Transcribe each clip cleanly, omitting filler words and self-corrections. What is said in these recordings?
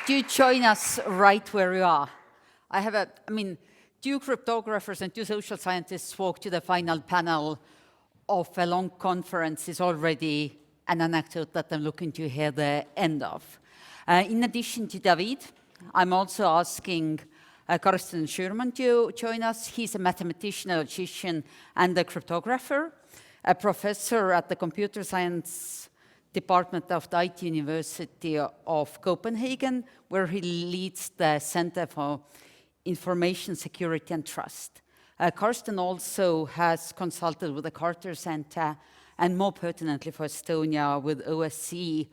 do join us right where you are. Two cryptographers and two social scientists walk to the final panel of a long conference is already an anecdote that I'm looking to hear the end of. In addition to David, I'm also asking Carsten and Schürmann to join us. He's a mathematician, a logician, and a cryptographer, a professor at the computer science department of the IT University of Copenhagen, where he leads the Center for Information Security and Trust. Carsten also has consulted with the Carter Center, and more pertinently for Estonia with OSCE.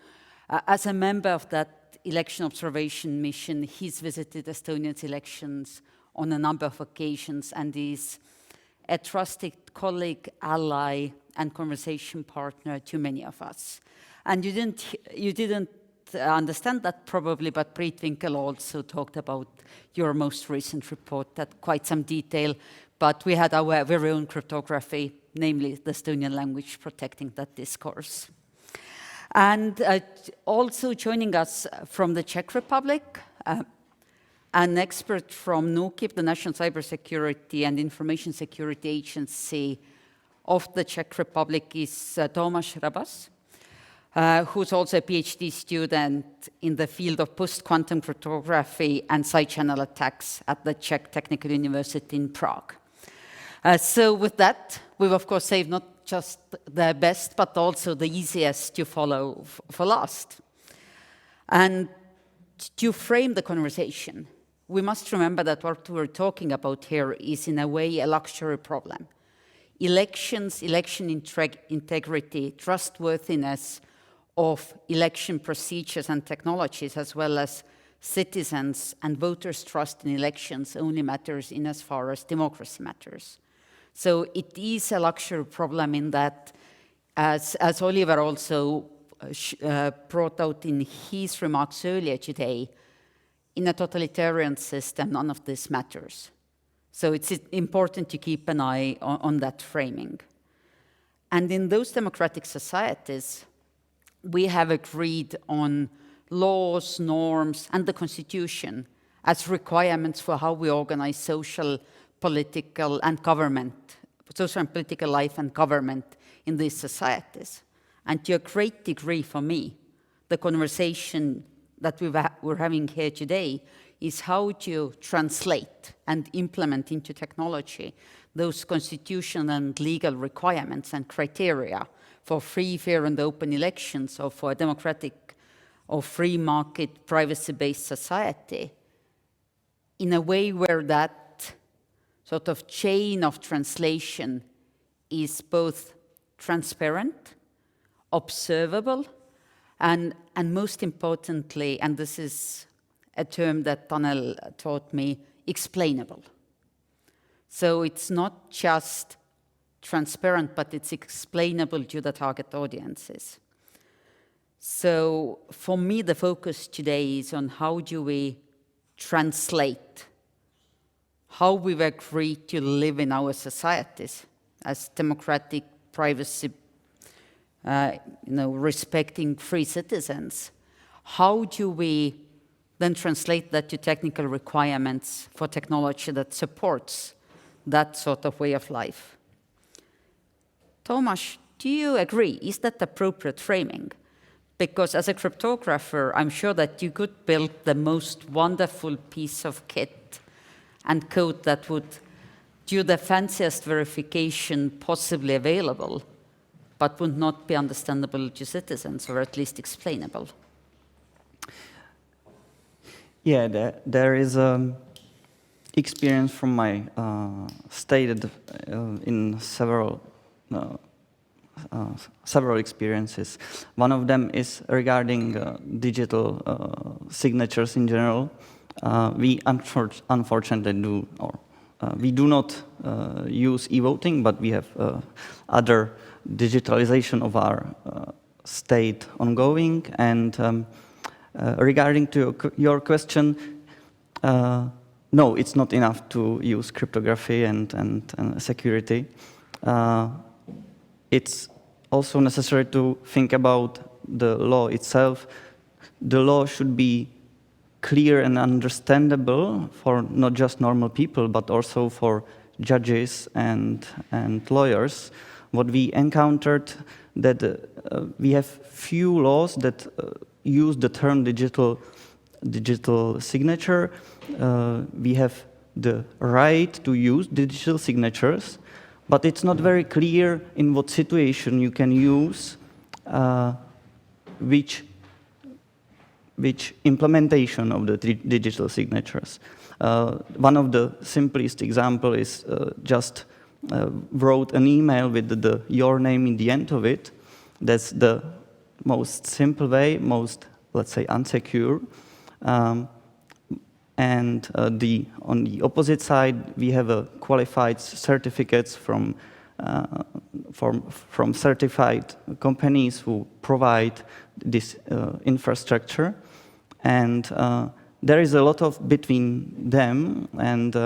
As a member of that election observation mission, he's visited Estonia's elections on a number of occasions and is a trusted colleague, ally, and conversation partner to many of us. And you didn't understand that probably, but Priit Winkel also talked about your most recent report at quite some detail, but we had our very own cryptography, namely the Estonian language, protecting that discourse. And also joining us from the Czech Republic, an expert from NÚKIB, the National Cybersecurity and Information Security Agency of the Czech Republic, is Tomáš Rabas, who's also a PhD student in the field of post-quantum cryptography and side-channel attacks at the Czech Technical University in Prague. So with that, we've of course saved not just the best, but also the easiest to follow for last. And to frame the conversation, we must remember that what we're talking about here is in a way a luxury problem. Elections, election integrity, trustworthiness of election procedures and technologies, as well as citizens and voters' trust in elections only matters in as far as democracy matters. So it is a luxury problem in that, as Oliver also brought out in his remarks earlier today, in a totalitarian system, none of this matters. So it's important to keep an eye on that framing. And in those democratic societies, we have agreed on laws, norms, and the Constitution as requirements for how we organize social, political, and social and political life and government in these societies. And to a great degree for me, the conversation that we're having here today is how to translate and implement into technology those constitutional and legal requirements and criteria for free, fair, and open elections, or for a democratic or free market, privacy-based society, in a way where that sort of chain of translation is both transparent, observable, and most importantly, and this is a term that Tanel taught me, explainable. So it's not just transparent, but it's explainable to the target audiences. So for me, the focus today is on how do we translate how we've agreed to live in our societies as democratic, privacy, respecting free citizens. How do we then translate that to technical requirements for technology that supports that sort of way of life? Tomáš, do you agree? Is that appropriate framing? Because as a cryptographer, I'm sure that you could build the most wonderful piece of kit and code that would do the fanciest verification possibly available, but would not be understandable to citizens, or at least explainable. Yeah, there is experience from my stated in several experiences. One of them is regarding digital signatures in general. We unfortunately we do not use e-voting, but we have other digitalization of our state ongoing. And regarding to your question, no, it's not enough to use cryptography and security. It's also necessary to think about the law itself. The law should be clear and understandable for not just normal people, but also for judges and lawyers. What we encountered that we have few laws that use the term digital signature. We have the right to use digital signatures, but it's not very clear in what situation you can use which implementation of the digital signatures. One of the simplest example is just wrote an email with your name in the end of it. That's the most simple way, most, let's say, unsecure. And on the opposite side, we have qualified certificates from certified companies who provide this infrastructure. And there is a lot of between them, and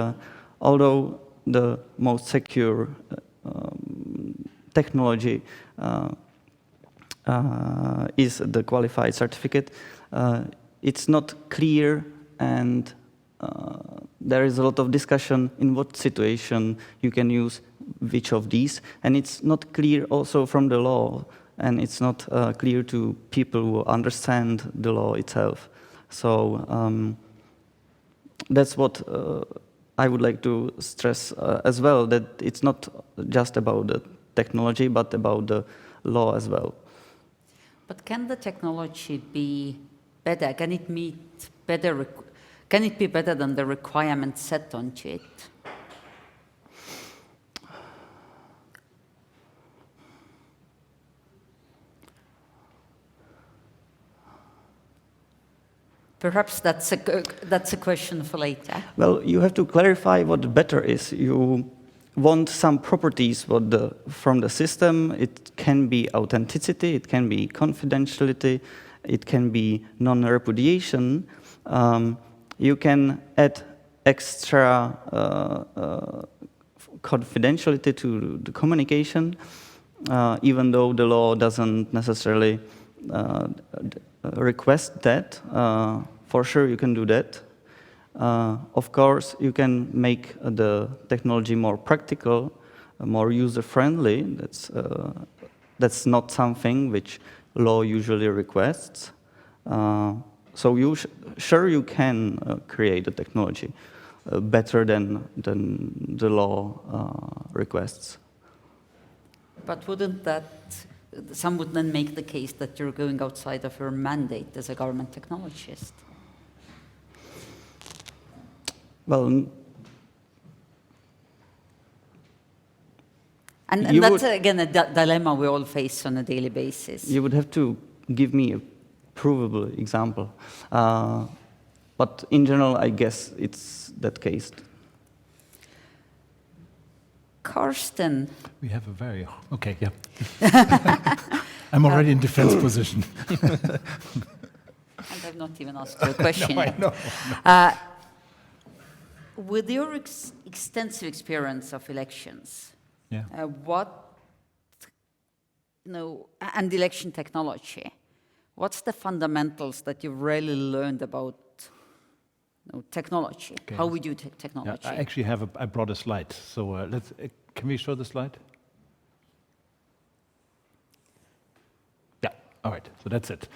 although the most secure technology is the qualified certificate, it's not clear, and there is a lot of discussion in what situation you can use which of these, and it's not clear also from the law, and it's not clear to people who understand the law itself. So that's what I would like to stress as well, that it's not just about the technology, but about the law as well. But can the technology be better? Can it meet better? Can it be better than the requirements set onto it? Perhaps that's a question for later. Well, you have to clarify what better is. You want some properties from the system. It can be authenticity, it can be confidentiality, it can be non-repudiation. You can add extra confidentiality to the communication, even though the law doesn't necessarily request that. For sure, you can do that. Of course, you can make the technology more practical, more user-friendly. That's not something which law usually requests. So sure you can create the technology better than the law requests. But some would then make the case that you're going outside of your mandate as a government technologist? Well, and that's again a dilemma we all face on a daily basis. You would have to give me a provable example. But in general, I guess it's that case. Carsten. We have a very... Okay, yeah. I'm already in defense position. And I've not even asked you a question yet. No. With your extensive experience of elections, Yeah. And election technology, what's the fundamentals that you've really learned about technology? Okay. How we do technology? Yeah, I actually I brought a slide. So can we show the slide? Yeah. All right. So that's it.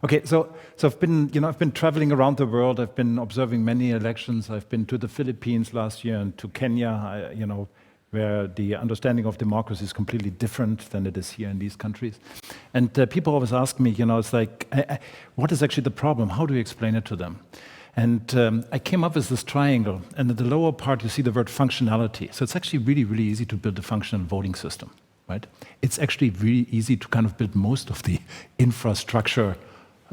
Okay. So I've been traveling around the world. I've been observing many elections. I've been to the Philippines last year and to Kenya. Where the understanding of democracy is completely different than it is here in these countries. And people always ask me, it's like, what is actually the problem? How do you explain it to them? And I came up with this triangle, and at the lower part you see the word functionality. So it's actually really, really easy to build a functional voting system, right? It's actually really easy to kind of build most of the infrastructure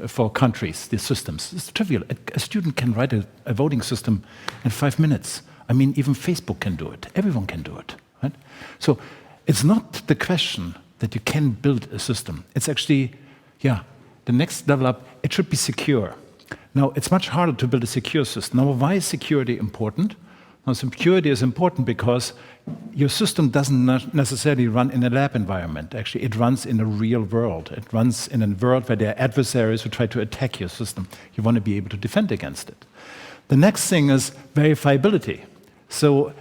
for countries, the systems. It's trivial. A student can write a voting system in 5 minutes. I mean, even Facebook can do it. Everyone can do it, right? So it's not the question that you can build a system. It's actually, the next level up, it should be secure. Now, it's much harder to build a secure system. Now, why is security important? Now, security is important because your system doesn't necessarily run in a lab environment. Actually, it runs in a real world. It runs in a world where there are adversaries who try to attack your system. You want to be able to defend against it. The next thing is verifiability. So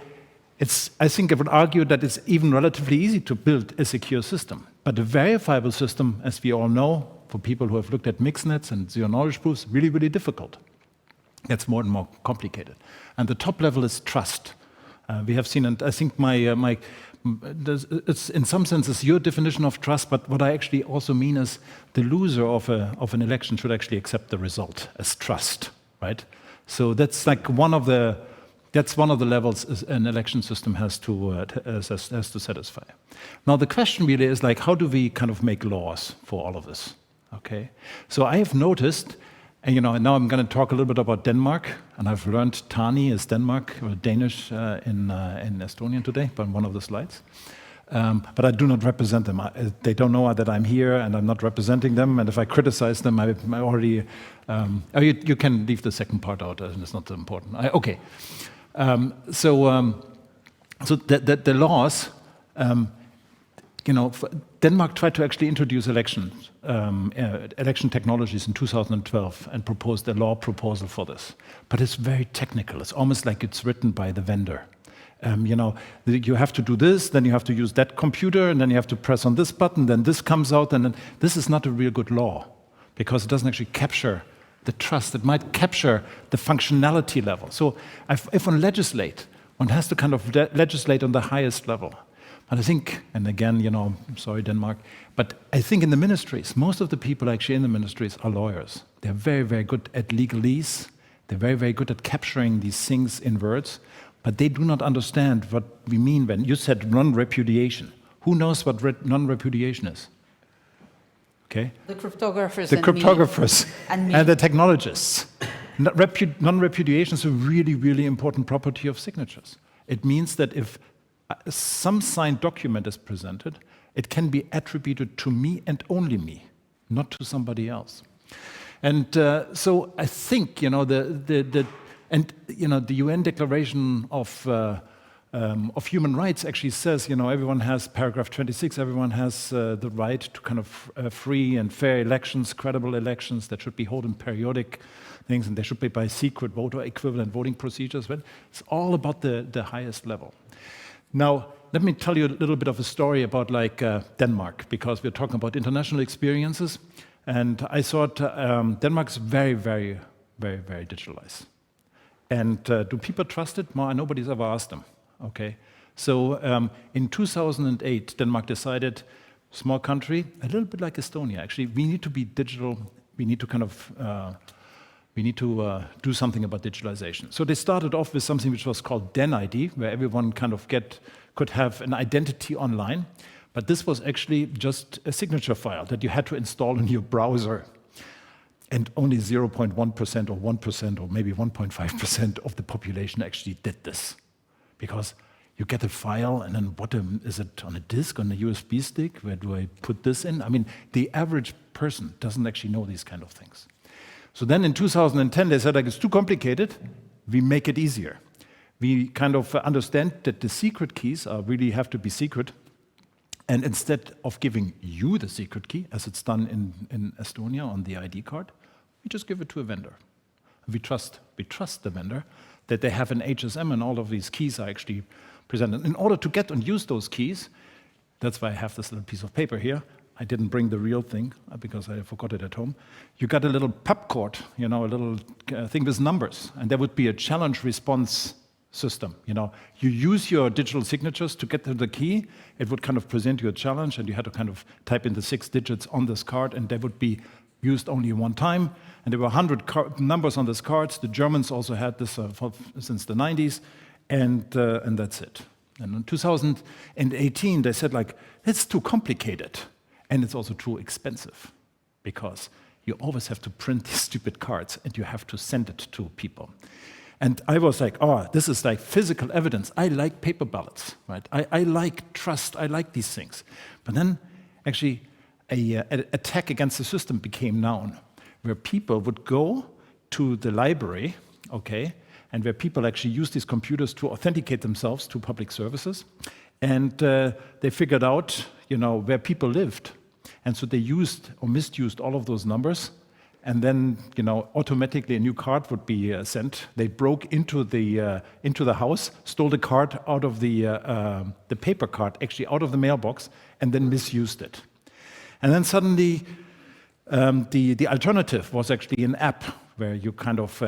I think I would argue that it's even relatively easy to build a secure system. But a verifiable system, as we all know, for people who have looked at mixed nets and zero-knowledge proofs, really, really difficult. It's more and more complicated. And the top level is trust. We have seen, and I think it's in some senses your definition of trust, but what I actually also mean is the loser of an election should actually accept the result as trust, right? So that's like one of the levels an election system has to satisfy. Now the question really is like, how do we kind of make laws for all of this? Okay, so I have noticed. And now I'm going to talk a little bit about Denmark, and I've learned Tani is Denmark, or Danish in Estonian today, by one of the slides. But I do not represent them. They don't know that I'm here, and I'm not representing them. And if I criticize them, I already. You can leave the second part out, and it's not so important. Okay. So the laws. Denmark tried to actually introduce election technologies in 2012 and proposed a law proposal for this. But it's very technical. It's almost like it's written by the vendor. You have to do this, then you have to use that computer, and then you have to press on this button, then this comes out, and then this is not a real good law because it doesn't actually capture the trust. It might capture the functionality level. So if one legislate, one has to kind of legislate on the highest level. And I think, and again, I'm sorry, Denmark, but I think in the ministries, most of the people actually in the ministries are lawyers. They're very, very good at legalese. They're very, very good at capturing these things in words, but they do not understand what we mean when you said non-repudiation. Who knows what non-repudiation is? Okay? The cryptographers. And the technologists. Non-repudiation is a really, really important property of signatures. It means that if some signed document is presented, it can be attributed to me and only me, not to somebody else. And so I think the UN Declaration of Human Rights actually says everyone has paragraph 26. Everyone has the right to kind of free and fair elections, credible elections that should be held in periodic things, and they should be by secret vote or equivalent voting procedures. But it's all about the highest level. Now, let me tell you a little bit of a story about Denmark, because we're talking about international experiences. And I thought Denmark's very, very, very, very digitalized. And do people trust it? Well, nobody's ever asked them. Okay, so in 2008, Denmark decided, small country, a little bit like Estonia, actually, we need to be digital. We need to kind of do something about digitalization. So they started off with something which was called Den ID, where everyone kind of could have an identity online. But this was actually just a signature file that you had to install in your browser. And only 0.1% or 1% or maybe 1.5% of the population actually did this. Because you get a file, and then is it on a disk, on a USB stick? Where do I put this in? I mean, the average person doesn't actually know these kind of things. So then in 2010, they said, it's too complicated. We make it easier. We kind of understand that the secret keys really have to be secret. And instead of giving you the secret key, as it's done in Estonia on the ID card, we just give it to a vendor. We trust the vendor that they have an HSM and all of these keys are actually presented. In order to get and use those keys, that's why I have this little piece of paper here. I didn't bring the real thing because I forgot it at home. You got a little pubcord, a little thing with numbers, and there would be a challenge response system. You use your digital signatures to get to the key. It would kind of present you a challenge, and you had to kind of type in the 6 digits on this card, and they would be used only one time. And there were 100 numbers on this card. The Germans also had this since the 90s, and that's it. And in 2018, they said, it's too complicated. And it's also too expensive, because you always have to print these stupid cards, and you have to send it to people. And I was like, this is like physical evidence. I like paper ballots, right? I like trust. I like these things. But then, actually, an attack against the system became known, where people would go to the library, okay, and where people actually use these computers to authenticate themselves to public services. And they figured out, where people lived. And so they used or misused all of those numbers. And then, automatically a new card would be sent. They broke into the house, stole the card out of the paper card, actually out of the mailbox, and then misused it. And then suddenly, the alternative was actually an app where you kind of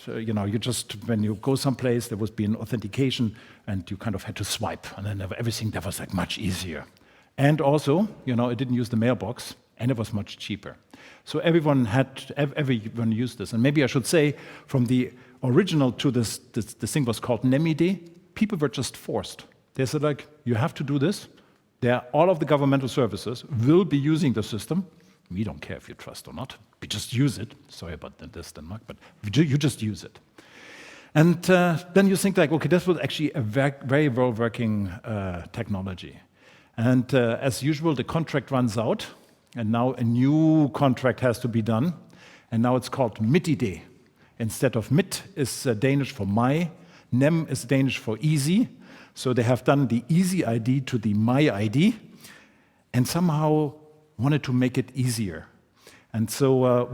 you just, when you go someplace, there would be an authentication, and you kind of had to swipe, and then everything that was like much easier. And also, it didn't use the mailbox, and it was much cheaper. So everyone used this. And maybe I should say, from the original to this thing was called NEMID, people were just forced. They said, like, you have to do this. All of the governmental services will be using the system. We don't care if you trust or not. We just use it. Sorry about this, Denmark, but you just use it. And then you think, like, okay, this was actually a very well-working technology. And as usual, the contract runs out, and now a new contract has to be done. And now it's called MitID. Instead of MIT is Danish for my, NEM is Danish for easy. So they have done the easy ID to the my ID, and somehow wanted to make it easier. And so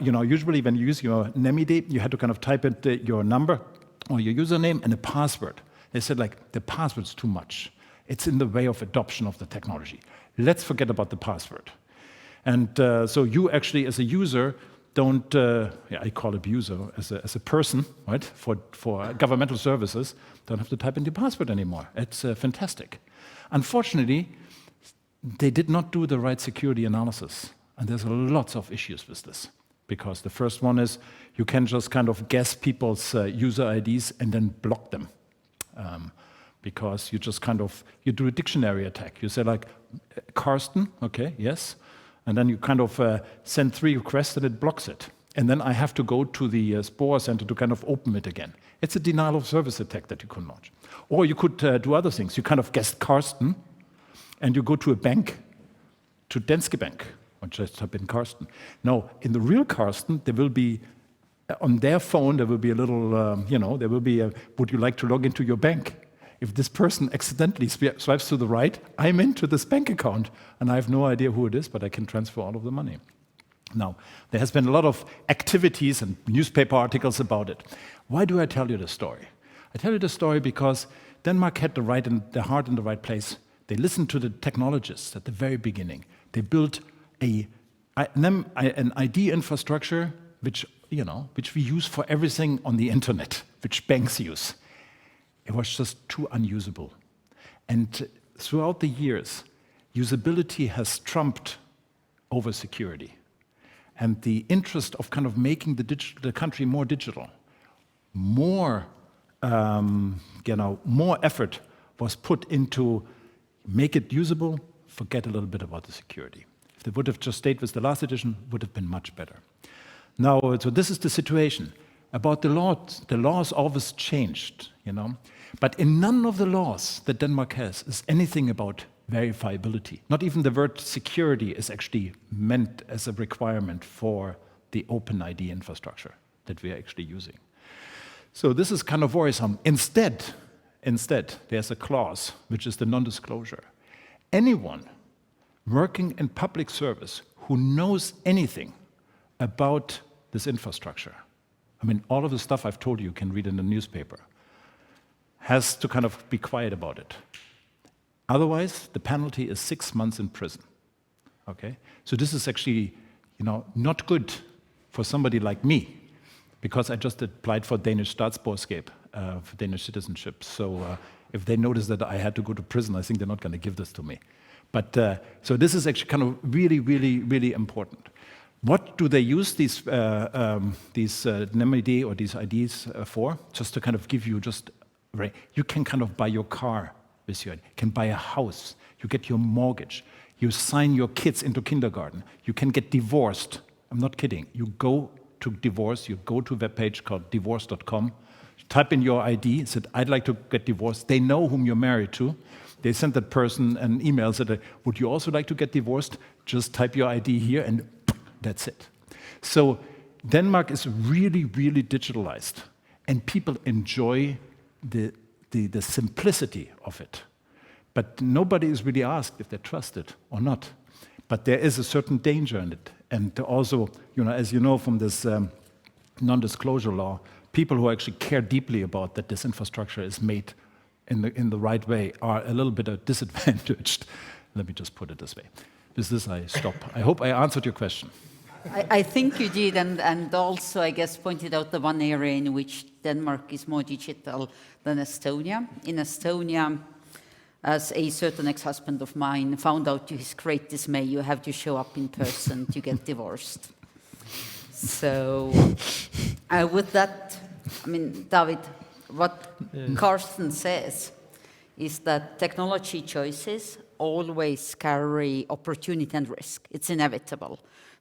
usually when you use your NEMID, you had to kind of type in your number or your username and a password. They said, like, the password's too much. It's in the way of adoption of the technology. Let's forget about the password. And so you actually, as a user, don't, I call it user, as a person, right, for governmental services, don't have to type in the password anymore. It's fantastic. Unfortunately, they did not do the right security analysis. And there's lots of issues with this. Because the first one is you can just kind of guess people's user IDs and then block them. Because you just you do a dictionary attack. You say, like, Carsten, okay, yes. And then you kind of send 3 requests and it blocks it. And then I have to go to the Spore Center to kind of open it again. It's a denial of service attack that you can launch. Or you could do other things. You kind of guessed Carsten, and you go to a bank, to Danske Bank, or just type in Carsten. No, in the real Carsten, there will be, on their phone, there will be a little, there will be would you like to log into your bank? If this person accidentally swipes to the right, I'm into this bank account, and I have no idea who it is, but I can transfer all of the money. Now, there has been a lot of activities and newspaper articles about it. Why do I tell you this story? I tell you this story because Denmark had the heart in the right place. They listened to the technologists at the very beginning. They built an ID infrastructure which we use for everything on the internet, which banks use. It was just too unusable. And throughout the years, usability has trumped over security. And the interest of kind of making the country more digital, more effort was put into make it usable, forget a little bit about the security. If they would have just stayed with the last edition, it would have been much better. Now, so this is the situation. About the laws always changed, But in none of the laws that Denmark has is anything about verifiability. Not even the word security is actually meant as a requirement for the open ID infrastructure that we are actually using. So this is kind of worrisome. Instead, there's a clause, which is the non-disclosure. Anyone working in public service who knows anything about this infrastructure, I mean, all of the stuff I've told you can read in the newspaper, has to kind of be quiet about it. Otherwise, the penalty is 6 months in prison. Okay? So this is actually, not good for somebody like me, because I just applied for Danish statsborgerskab, for Danish citizenship. So if they notice that I had to go to prison, I think they're not going to give this to me. But so this is actually kind of really, really, really important. What do they use these NEMID or these IDs for? Just to kind of give you you can kind of buy your car with your ID. You can buy a house. You get your mortgage. You sign your kids into kindergarten. You can get divorced. I'm not kidding. You go to divorce. You go to a webpage called divorce.com. Type in your ID. Said, I'd like to get divorced. They know whom you're married to. They sent that person an email. Said, would you also like to get divorced? Just type your ID here and that's it. So Denmark is really, really digitalized. and people enjoy the simplicity of it. But nobody is really asked if they trust it or not. But there is a certain danger in it. And also, as you know from this non-disclosure law, people who actually care deeply about that this infrastructure is made in the right way are a little bit disadvantaged. Let me just put it this way. With this, I stop. I hope I answered your question. I think you did, and also, I guess, pointed out the one area in which Denmark is more digital than Estonia. In Estonia, as a certain ex-husband of mine found out to his great dismay, you have to show up in person to get divorced. So, with that, I mean, David, what Carsten says is that technology choices always carry opportunity and risk. It's inevitable.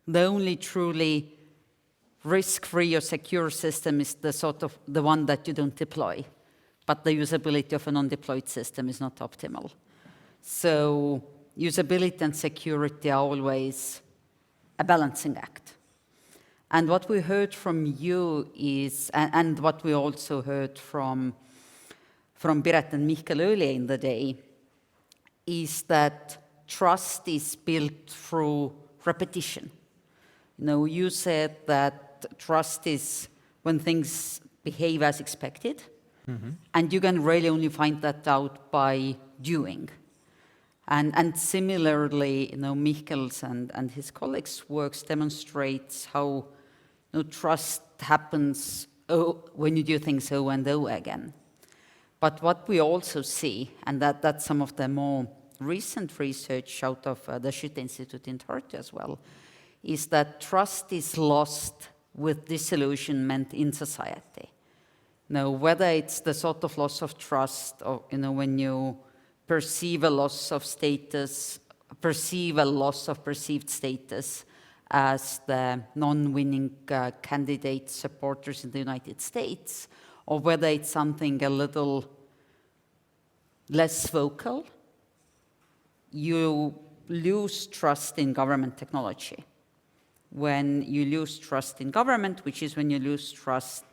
The only truly risk-free or secure system is the one that you don't deploy. But the usability of a non-deployed system is not optimal. So usability and security are always a balancing act. And what we heard from you is, and what we also heard from Piret and Mihkel earlier in the day, is that trust is built through repetition. You said that trust is when things behave as expected, and you can really only find that out by doing. And similarly, Mihkel's and his colleagues' works demonstrates how trust happens when you do things over and over again. But what we also see, and that's some of the more recent research out of the Schütte Institute in Tartu as well, is that trust is lost with disillusionment in society. Whether it's the sort of loss of trust, or when you perceive a loss of status, perceive a loss of perceived status as the non-winning candidate supporters in the United States, or whether it's something a little less vocal, you lose trust in government technology. When you lose trust in government, which is when you lose trust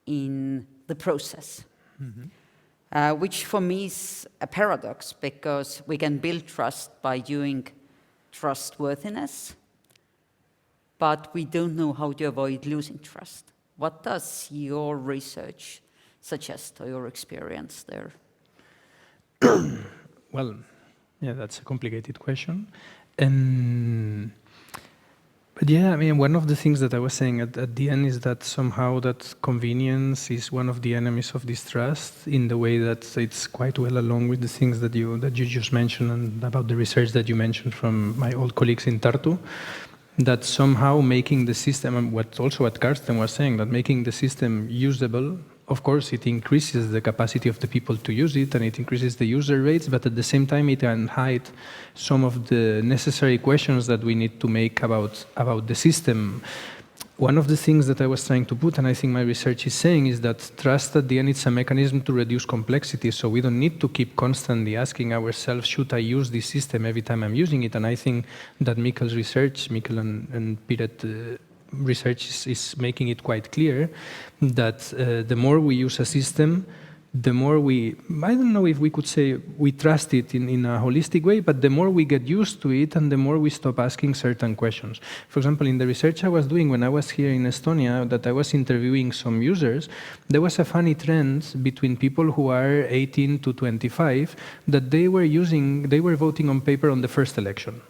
in the process, which for me is a paradox, because we can build trust by doing trustworthiness, but we don't know how to avoid losing trust. What does your research suggest, or your experience there? Well, yeah, that's a complicated question. But yeah, I mean, one of the things that I was saying at the end is that somehow that convenience is one of the enemies of distrust, in the way that it's quite well along with the things that you just mentioned, and about the research that you mentioned from my old colleagues in Tartu, that somehow making the system, and what Carsten was saying, that making the system usable, of course, it increases the capacity of the people to use it, and it increases the user rates, but at the same time, it can hide some of the necessary questions that we need to make about the system. One of the things that I was trying to put, and I think my research is saying, is that trust at the end, it's a mechanism to reduce complexity, so we don't need to keep constantly asking ourselves, should I use this system every time I'm using it? And I think that Mihkel's research, Mihkel and Piret, research is making it quite clear that the more we use a system, the more I don't know if we could say we trust it in a holistic way, but the more we get used to it and the more we stop asking certain questions. For example, in the research I was doing when I was here in Estonia, that I was interviewing some users, there was a funny trend between people who are 18 to 25 that they were voting on paper on the first election.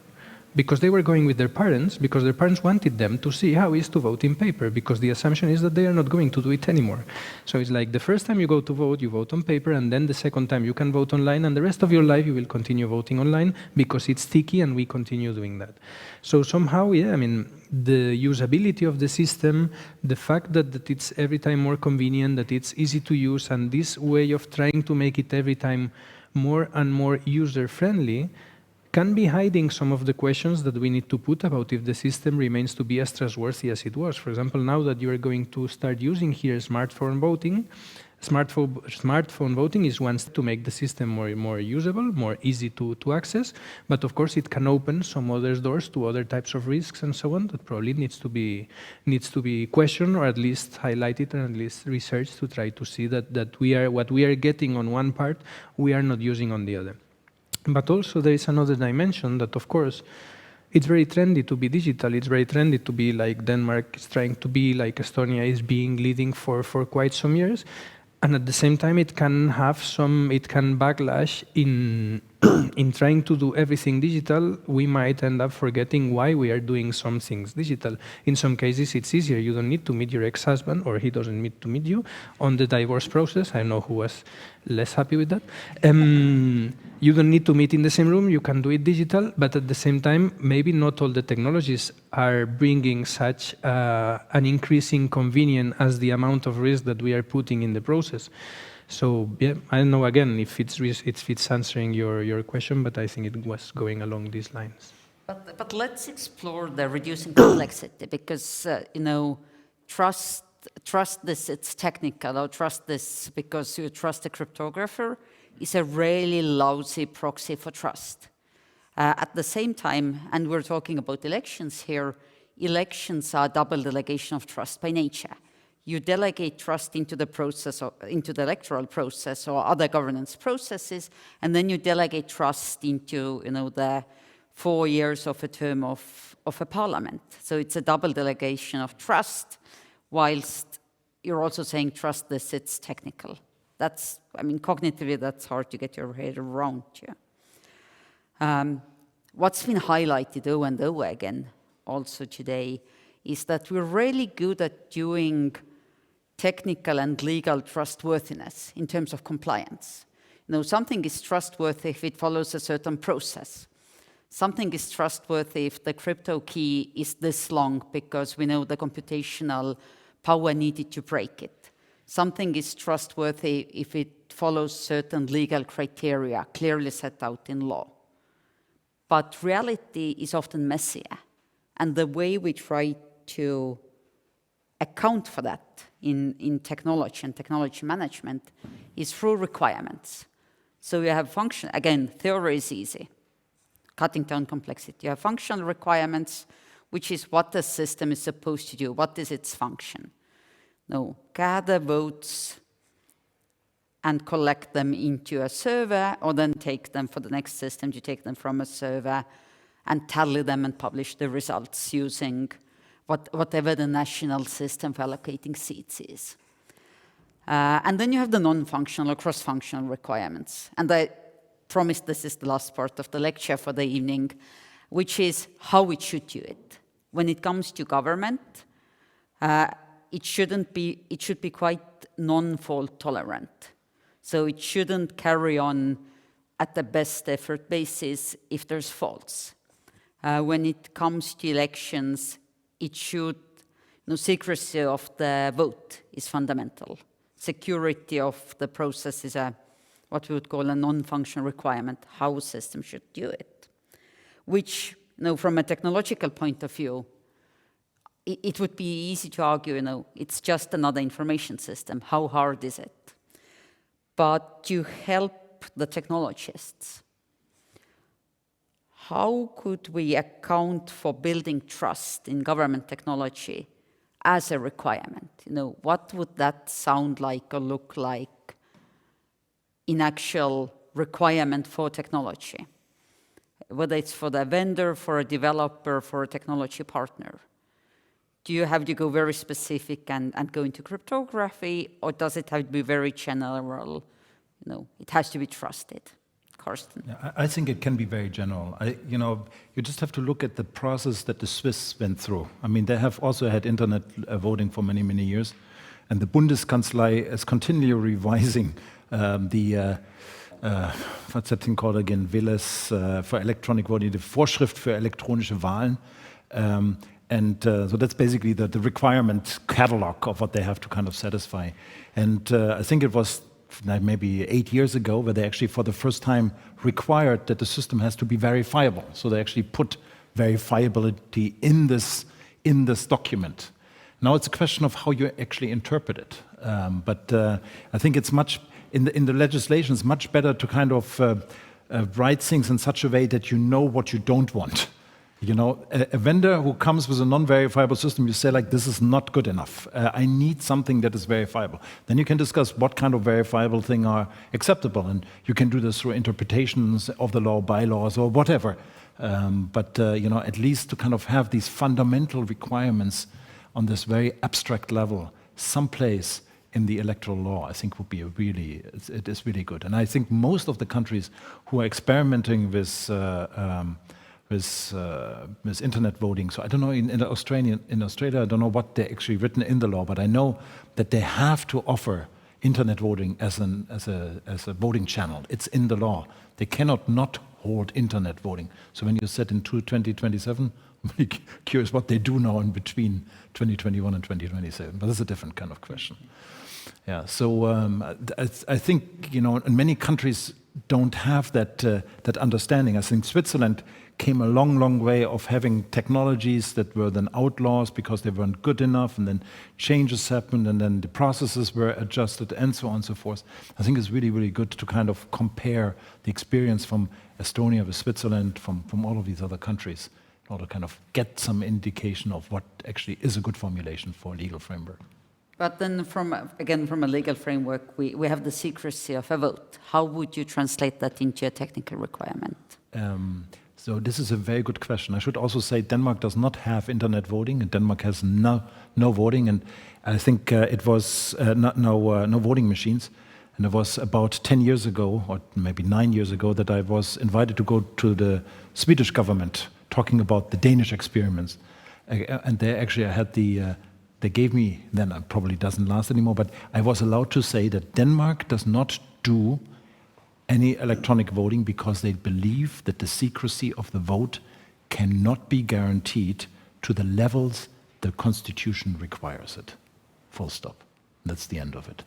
Because they were going with their parents, because their parents wanted them to see how it is to vote in paper, because the assumption is that they are not going to do it anymore. So it's like the first time you go to vote, you vote on paper, and then the second time you can vote online, and the rest of your life you will continue voting online because it's sticky and we continue doing that. So somehow, yeah, I mean, the usability of the system, the fact that it's every time more convenient, that it's easy to use, and this way of trying to make it every time more and more user-friendly can be hiding some of the questions that we need to put about if the system remains to be as trustworthy as it was. For example, now that you are going to start using here smartphone voting, Smartphone voting is one step to make the system more usable, more easy to access, but of course it can open some other doors to other types of risks and so on that probably needs to be questioned or at least highlighted and at least researched to try to see that what we are getting on one part, we are not using on the other. But also there is another dimension that of course it's very trendy to be digital. It's very trendy to be like Denmark is trying to be, like Estonia is being leading for quite some years. And at the same time, it can backlash in trying to do everything digital. We might end up forgetting why we are doing some things digital. In some cases, it's easier. You don't need to meet your ex-husband, or he doesn't need to meet you on the divorce process. I know who was less happy with that. You don't need to meet in the same room. You can do it digital, but at the same time, maybe not all the technologies are bringing such an increasing convenience as the amount of risk that we are putting in the process. So yeah, I don't know again if it's answering your question, but I think it was going along these lines. But let's explore the reducing complexity, because trust this, it's technical, or trust this because you trust a cryptographer is a really lousy proxy for trust. At the same time, and we're talking about elections here, elections are double delegation of trust by nature. You delegate trust into the process, or into the electoral process or other governance processes, and then you delegate trust into the 4 years of a term of a parliament. So it's a double delegation of trust, whilst you're also saying trust this, it's technical. That's, cognitively, that's hard to get your head around. Yeah. What's been highlighted over and over again also today is that we're really good at doing technical and legal trustworthiness in terms of compliance. Something is trustworthy if it follows a certain process. Something is trustworthy if the crypto key is this long because we know the computational power needed to break it. Something is trustworthy if it follows certain legal criteria clearly set out in law. But reality is often messier, and the way we try to account for that in technology and technology management is through requirements. So you have function, again, theory is easy, cutting down complexity. You have functional requirements, which is what the system is supposed to do, what is its function. No, gather votes and collect them into a server, or then take them for the next system, you take them from a server and tally them and publish the results using whatever the national system for allocating seats is. And then you have the non-functional or cross-functional requirements. And I promise this is the last part of the lecture for the evening, which is how it should do it. When it comes to government, it should be quite non-fault tolerant. So it shouldn't carry on at the best effort basis if there's faults. When it comes to elections, it should, secrecy of the vote is fundamental. Security of the process is what we would call a non-functional requirement, how a system should do it. Which, from a technological point of view, it would be easy to argue, it's just another information system. How hard is it? But to help the technologists, how could we account for building trust in government technology as a requirement? What would that sound like or look like in actual requirement for technology? Whether it's for the vendor, for a developer, for a technology partner. Do you have to go very specific and go into cryptography, or does it have to be very general? It has to be trusted. Carsten. Yeah, I think it can be very general. You just have to look at the process that the Swiss went through. They have also had internet voting for many, many years, and the Bundeskanzlei is continually revising what's that thing called again? Willis for electronic voting, the Vorschrift für elektronische Wahlen. So that's basically the requirement catalog of what they have to kind of satisfy. And I think it was maybe 8 years ago where they actually for the first time required that the system has to be verifiable. So they actually put verifiability in this document. Now it's a question of how you actually interpret it. But I think it's much, in the legislation, it's much better to kind of write things in such a way that you know what you don't want. You know, a vendor who comes with a non-verifiable system, you say like, this is not good enough. I need something that is verifiable. Then you can discuss what kind of verifiable thing are acceptable. And you can do this through interpretations of the law, bylaws, or whatever. But you know, at least to kind of have these fundamental requirements on this very abstract level, someplace in the electoral law, I think would be it is really good. And I think most of the countries who are experimenting with internet voting. So I don't know in Australia, I don't know what they actually written in the law, but I know that they have to offer internet voting as a voting channel. It's in the law. They cannot not hold internet voting. So when you said in 2027, I'm really curious what they do now in between 2021 and 2027. But that's a different kind of question. Yeah. So I think, you know, and many countries don't have that understanding. I think Switzerland came a long way of having technologies that were then outlaws because they weren't good enough, and then changes happened, and then the processes were adjusted, and so on and so forth. I think it's really good to kind of compare the experience from Estonia with Switzerland, from all of these other countries, in order to kind of get some indication of what actually is a good formulation for a legal framework. But then from a legal framework, we have the secrecy of a vote. How would you translate that into a technical requirement? So this is a very good question. I should also say Denmark does not have internet voting, and Denmark has no voting, and I think it was no voting machines. And it was about 10 years ago, or maybe 9 years ago, that I was invited to go to the Swedish government talking about the Danish experiments. And they actually they gave me, then it probably doesn't last anymore, but I was allowed to say that Denmark does not do any electronic voting because they believe that the secrecy of the vote cannot be guaranteed to the levels the Constitution requires it. Full stop. That's the end of it.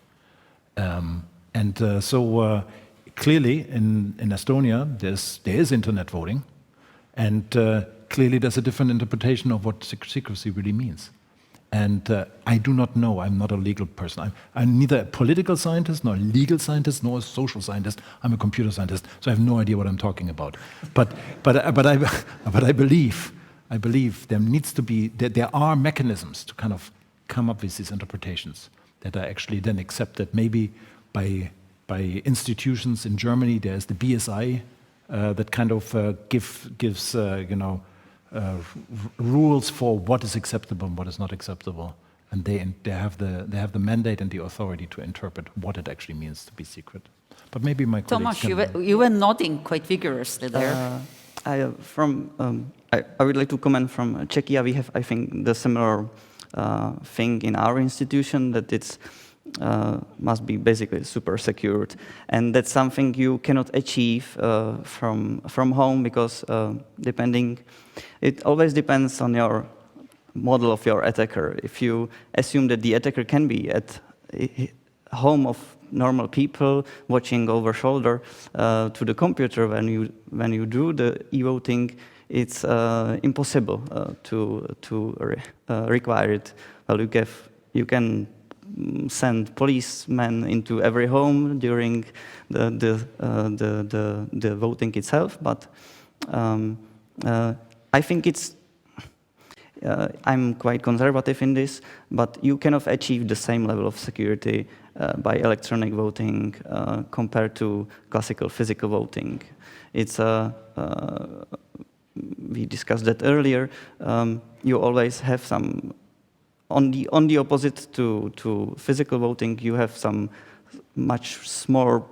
So clearly in Estonia there is internet voting, and clearly there's a different interpretation of what secrecy really means. And I do not know. I'm not a legal person. I'm neither a political scientist, nor a legal scientist, nor a social scientist. I'm a computer scientist, so I have no idea what I'm talking about. But I believe there needs to be there are mechanisms to kind of come up with these interpretations that are actually then accepted. Maybe by institutions in Germany, there's the BSI that kind of gives rules for what is acceptable and what is not acceptable, and they have the mandate and the authority to interpret what it actually means to be secret. But maybe my colleagues Tomáš, you were nodding quite vigorously there. I would like to comment from Czechia. We have, I think, the similar thing in our institution, that it's must be basically super secured, and that's something you cannot achieve from home, because it always depends on your model of your attacker. If you assume that the attacker can be at home of normal people watching over shoulder to the computer when you do the e-voting, it's impossible to require it. Well, you can send policemen into every home during the voting itself, but I think I'm quite conservative in this, but you cannot achieve the same level of security by electronic voting compared to classical physical voting. It's we discussed that earlier. You always have some. On the opposite to physical voting, you have some much smaller,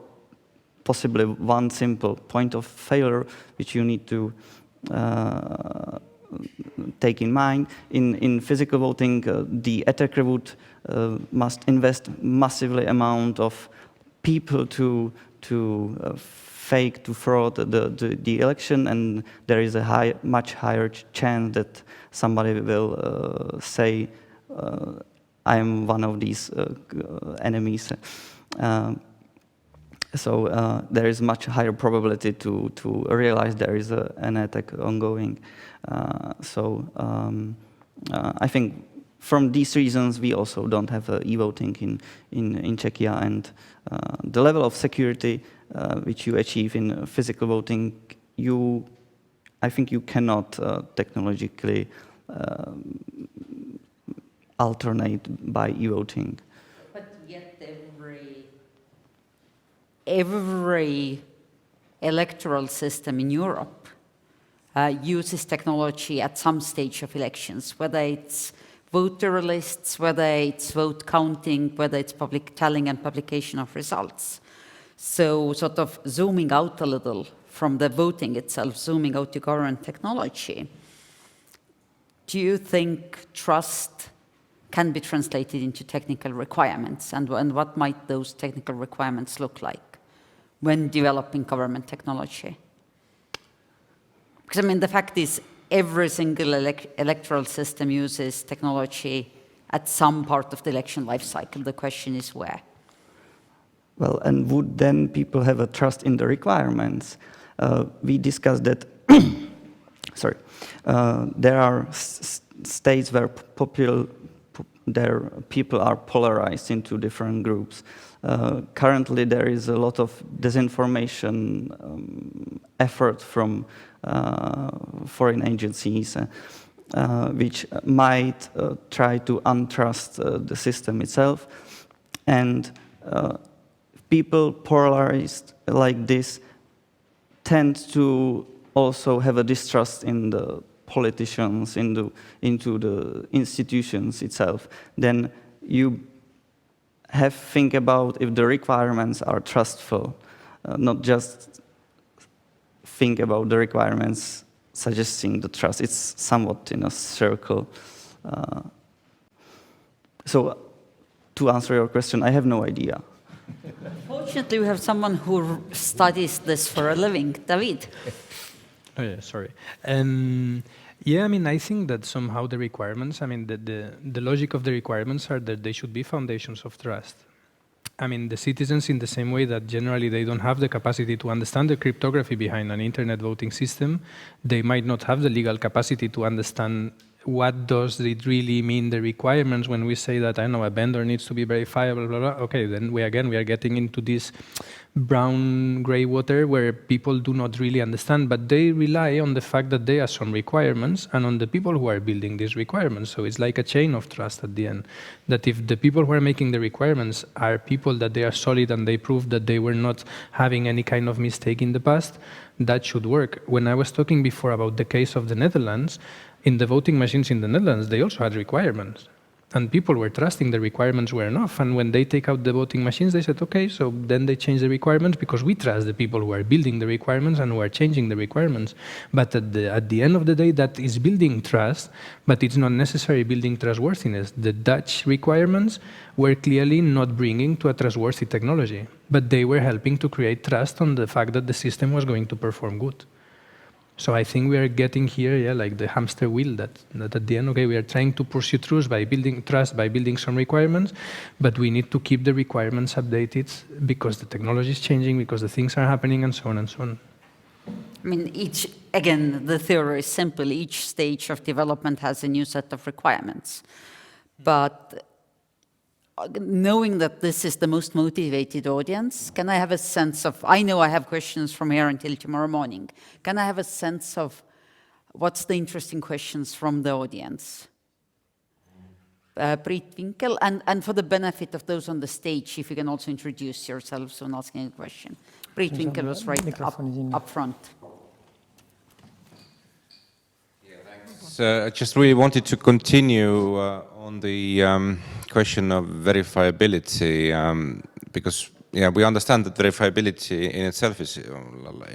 possibly one simple point of failure, which you need to take in mind. In physical voting, the attacker must invest massively amount of people to fake, to fraud the election, and there is a much higher chance that somebody will say, I am one of these enemies. So there is much higher probability to realize there is an attack ongoing. I think from these reasons, we also don't have e-voting in Czechia, and the level of security which you achieve in physical voting, I think you cannot technologically alternate by e-voting. But yet every electoral system in Europe uses technology at some stage of elections, whether it's voter lists, whether it's vote counting, whether it's public tallying and publication of results. So sort of zooming out a little from the voting itself, zooming out to current technology, do you think trust can be translated into technical requirements, and what might those technical requirements look like when developing government technology? Because I mean, the fact is, every single electoral system uses technology at some part of the election life cycle. The question is where. Well, and would then people have a trust in the requirements? We discussed that there are states where people are polarized into different groups. Currently, there is a lot of disinformation effort from foreign agencies, which might try to untrust the system itself. And people polarized like this tend to also have a distrust in the politicians, into the institutions itself. Then you have to think about if the requirements are trustful, not just think about the requirements suggesting the trust. It's somewhat in a circle. So to answer your question, I have no idea. Fortunately, we have someone who studies this for a living. David. Oh yeah, sorry. Yeah, I mean, I think that somehow the requirements, I mean, the logic of the requirements are that they should be foundations of trust. I mean, the citizens, in the same way that generally they don't have the capacity to understand the cryptography behind an internet voting system, they might not have the legal capacity to understand what does it really mean, the requirements, when we say that, I know, a vendor needs to be verifiable, blah, blah, blah. Okay, then we are getting into this brown, gray water where people do not really understand, but they rely on the fact that there are some requirements and on the people who are building these requirements. So it's like a chain of trust at the end, that if the people who are making the requirements are people that they are solid and they prove that they were not having any kind of mistake in the past, that should work. When I was talking before about the case of the Netherlands, in the voting machines in the Netherlands, they also had requirements. And people were trusting the requirements were enough. And when they take out the voting machines, they said, okay, so then they change the requirements because we trust the people who are building the requirements and who are changing the requirements. But at the end of the day, that is building trust, but it's not necessarily building trustworthiness. The Dutch requirements were clearly not bringing to a trustworthy technology, but they were helping to create trust on the fact that the system was going to perform good. So I think we are getting here, yeah, like the hamster wheel, that at the end, okay, we are trying to pursue trust by building some requirements, but we need to keep the requirements updated because the technology is changing, because the things are happening, and so on and so on. I mean, again, the theory is simple. Each stage of development has a new set of requirements. But knowing that this is the most motivated audience, can I have a sense of, I know I have questions from here until tomorrow morning. Can I have a sense of what's the interesting questions from the audience? Priit Winkel, and for the benefit of those on the stage, if you can also introduce yourselves when asking a question. Priit Winkel was right up front. Yeah, thanks. I just really wanted to continue on the question of verifiability, because we understand that verifiability in itself is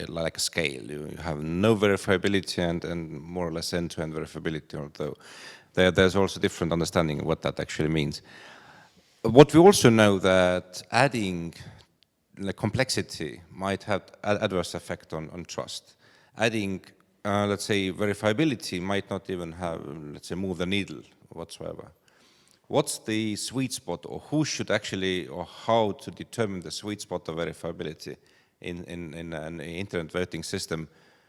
like a scale. You have no verifiability and more or less end-to-end verifiability, although there's also different understanding of what that actually means. What we also know that adding the complexity might have adverse effect on trust. Adding, let's say, verifiability might not even have, let's say, move the needle whatsoever. What's the sweet spot, or who should actually, or how to determine the sweet spot of verifiability in an internet voting system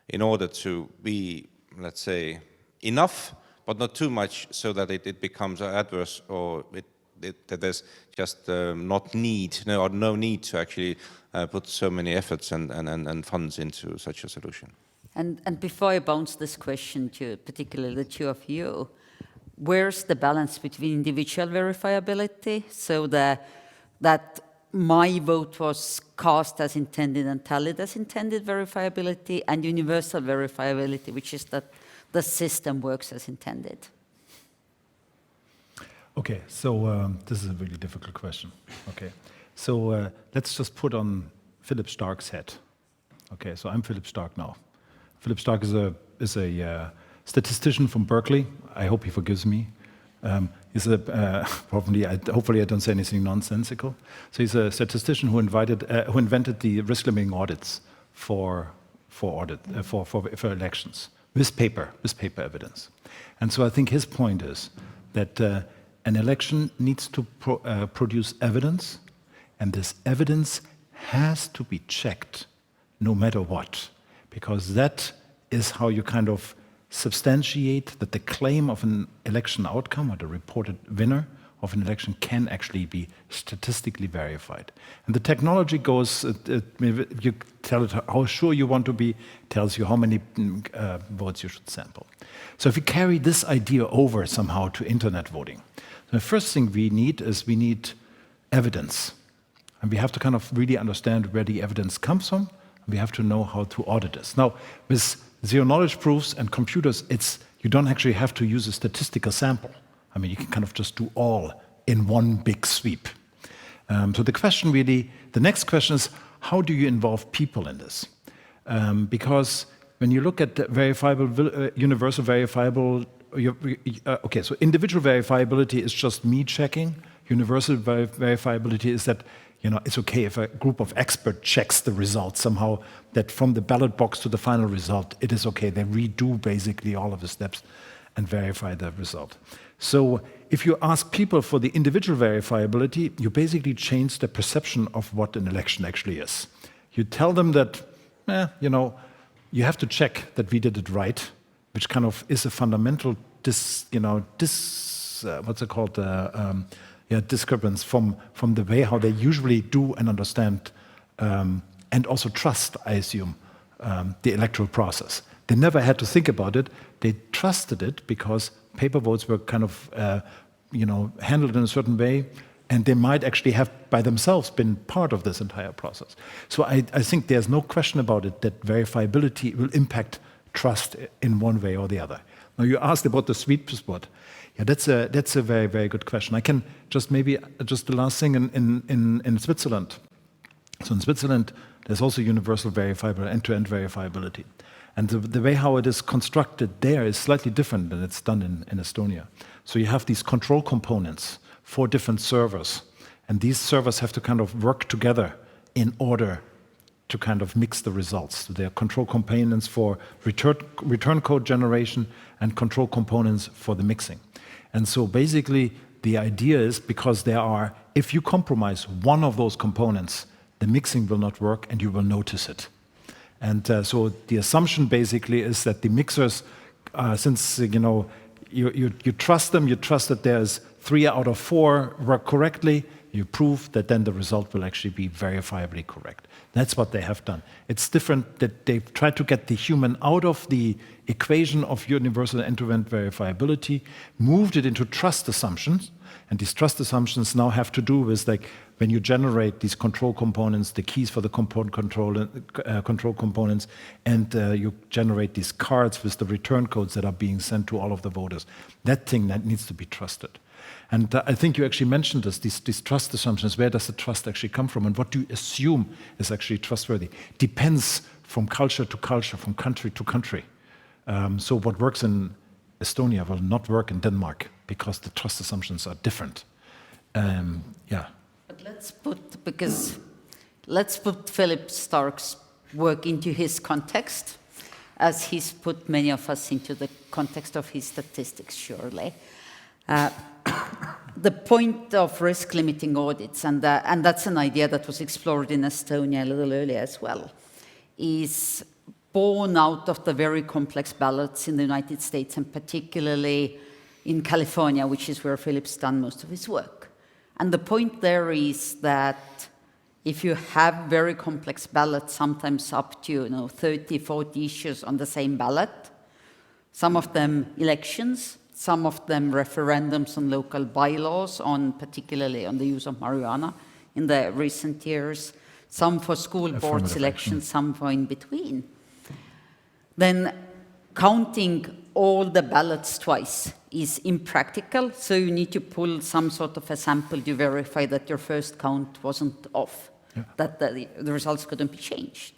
in order to be, let's say, enough but not too much so that it becomes adverse, or that there's just no need to actually put so many efforts and funds into such a solution. And before I bounce this question to particularly the two of you, where's the balance between individual verifiability, so that my vote was cast as intended and tallied as intended verifiability, and universal verifiability, which is that the system works as intended? Okay, so this is a really difficult question. Okay, so let's just put on Philip Stark's head. Okay, so I'm Philip Stark now. Philip Stark is a statistician from Berkeley. I hope he forgives me. He's hopefully I don't say anything nonsensical. So he's a statistician who invented the risk-limiting audits for elections with paper evidence. And so I think his point is that an election needs to produce evidence, and this evidence has to be checked no matter what, because that is how you kind of substantiate that the claim of an election outcome or the reported winner of an election can actually be statistically verified. And the technology goes, you tell it how sure you want to be, tells you how many votes you should sample. So if we carry this idea over somehow to internet voting, the first thing we need evidence. And we have to kind of really understand where the evidence comes from. We have to know how to audit this. Now, with zero-knowledge proofs and computers, you don't actually have to use a statistical sample. I mean, you can kind of just do all in one big sweep. So the next question is, how do you involve people in this? Because when you look at the verifiable, universal verifiable, okay, so individual verifiability is just me checking. Universal verifiability is that, it's okay if a group of experts checks the results somehow, that from the ballot box to the final result, it is okay. They redo basically all of the steps and verify the result. So if you ask people for the individual verifiability, you basically change the perception of what an election actually is. You tell them that, you have to check that we did it right, which kind of is a fundamental discrepance from the way how they usually do and understand and also trust, I assume, the electoral process. They never had to think about it. They trusted it because paper votes were kind of handled in a certain way, and they might actually have by themselves been part of this entire process. So I think there's no question about it that verifiability will impact trust in one way or the other. Now, you asked about the sweet spot. Yeah, that's a very, very good question. I can just the last thing in Switzerland. So in Switzerland, there's also universal verifiable, end-to-end verifiability. And the way how it is constructed there is slightly different than it's done in Estonia. So you have these control components for different servers. And these servers have to kind of work together in order to kind of mix the results. So there are control components for return code generation and control components for the mixing. And so basically the idea is, because if you compromise one of those components, the mixing will not work and you will notice it. And so the assumption basically is that the mixers, since you trust them, you trust that there's 3 out of 4 work correctly, you prove that then the result will actually be verifiably correct. That's what they have done. It's different that they've tried to get the human out of the equation of universal end-to-end verifiability, moved it into trust assumptions, and these trust assumptions now have to do with, like, when you generate these control components, the keys for the control components, and you generate these cards with the return codes that are being sent to all of the voters. That needs to be trusted. And I think you actually mentioned this, these trust assumptions. Where does the trust actually come from? And what do you assume is actually trustworthy? Depends from culture to culture, from country to country. So what works in Estonia will not work in Denmark because the trust assumptions are different. But let's put Philip Stark's work into his context, as he's put many of us into the context of his statistics, surely. The point of risk-limiting audits, and that's an idea that was explored in Estonia a little earlier as well, is born out of the very complex ballots in the United States, and particularly in California, which is where Philip's done most of his work. And the point there is that if you have very complex ballots, sometimes up to 30, 40 issues on the same ballot, some of them elections, some of them referendums on local bylaws, particularly on the use of marijuana in the recent years, some for school boards elections, some for in between, then counting all the ballots twice is impractical, so you need to pull some sort of a sample to verify that your first count wasn't off, that the results couldn't be changed.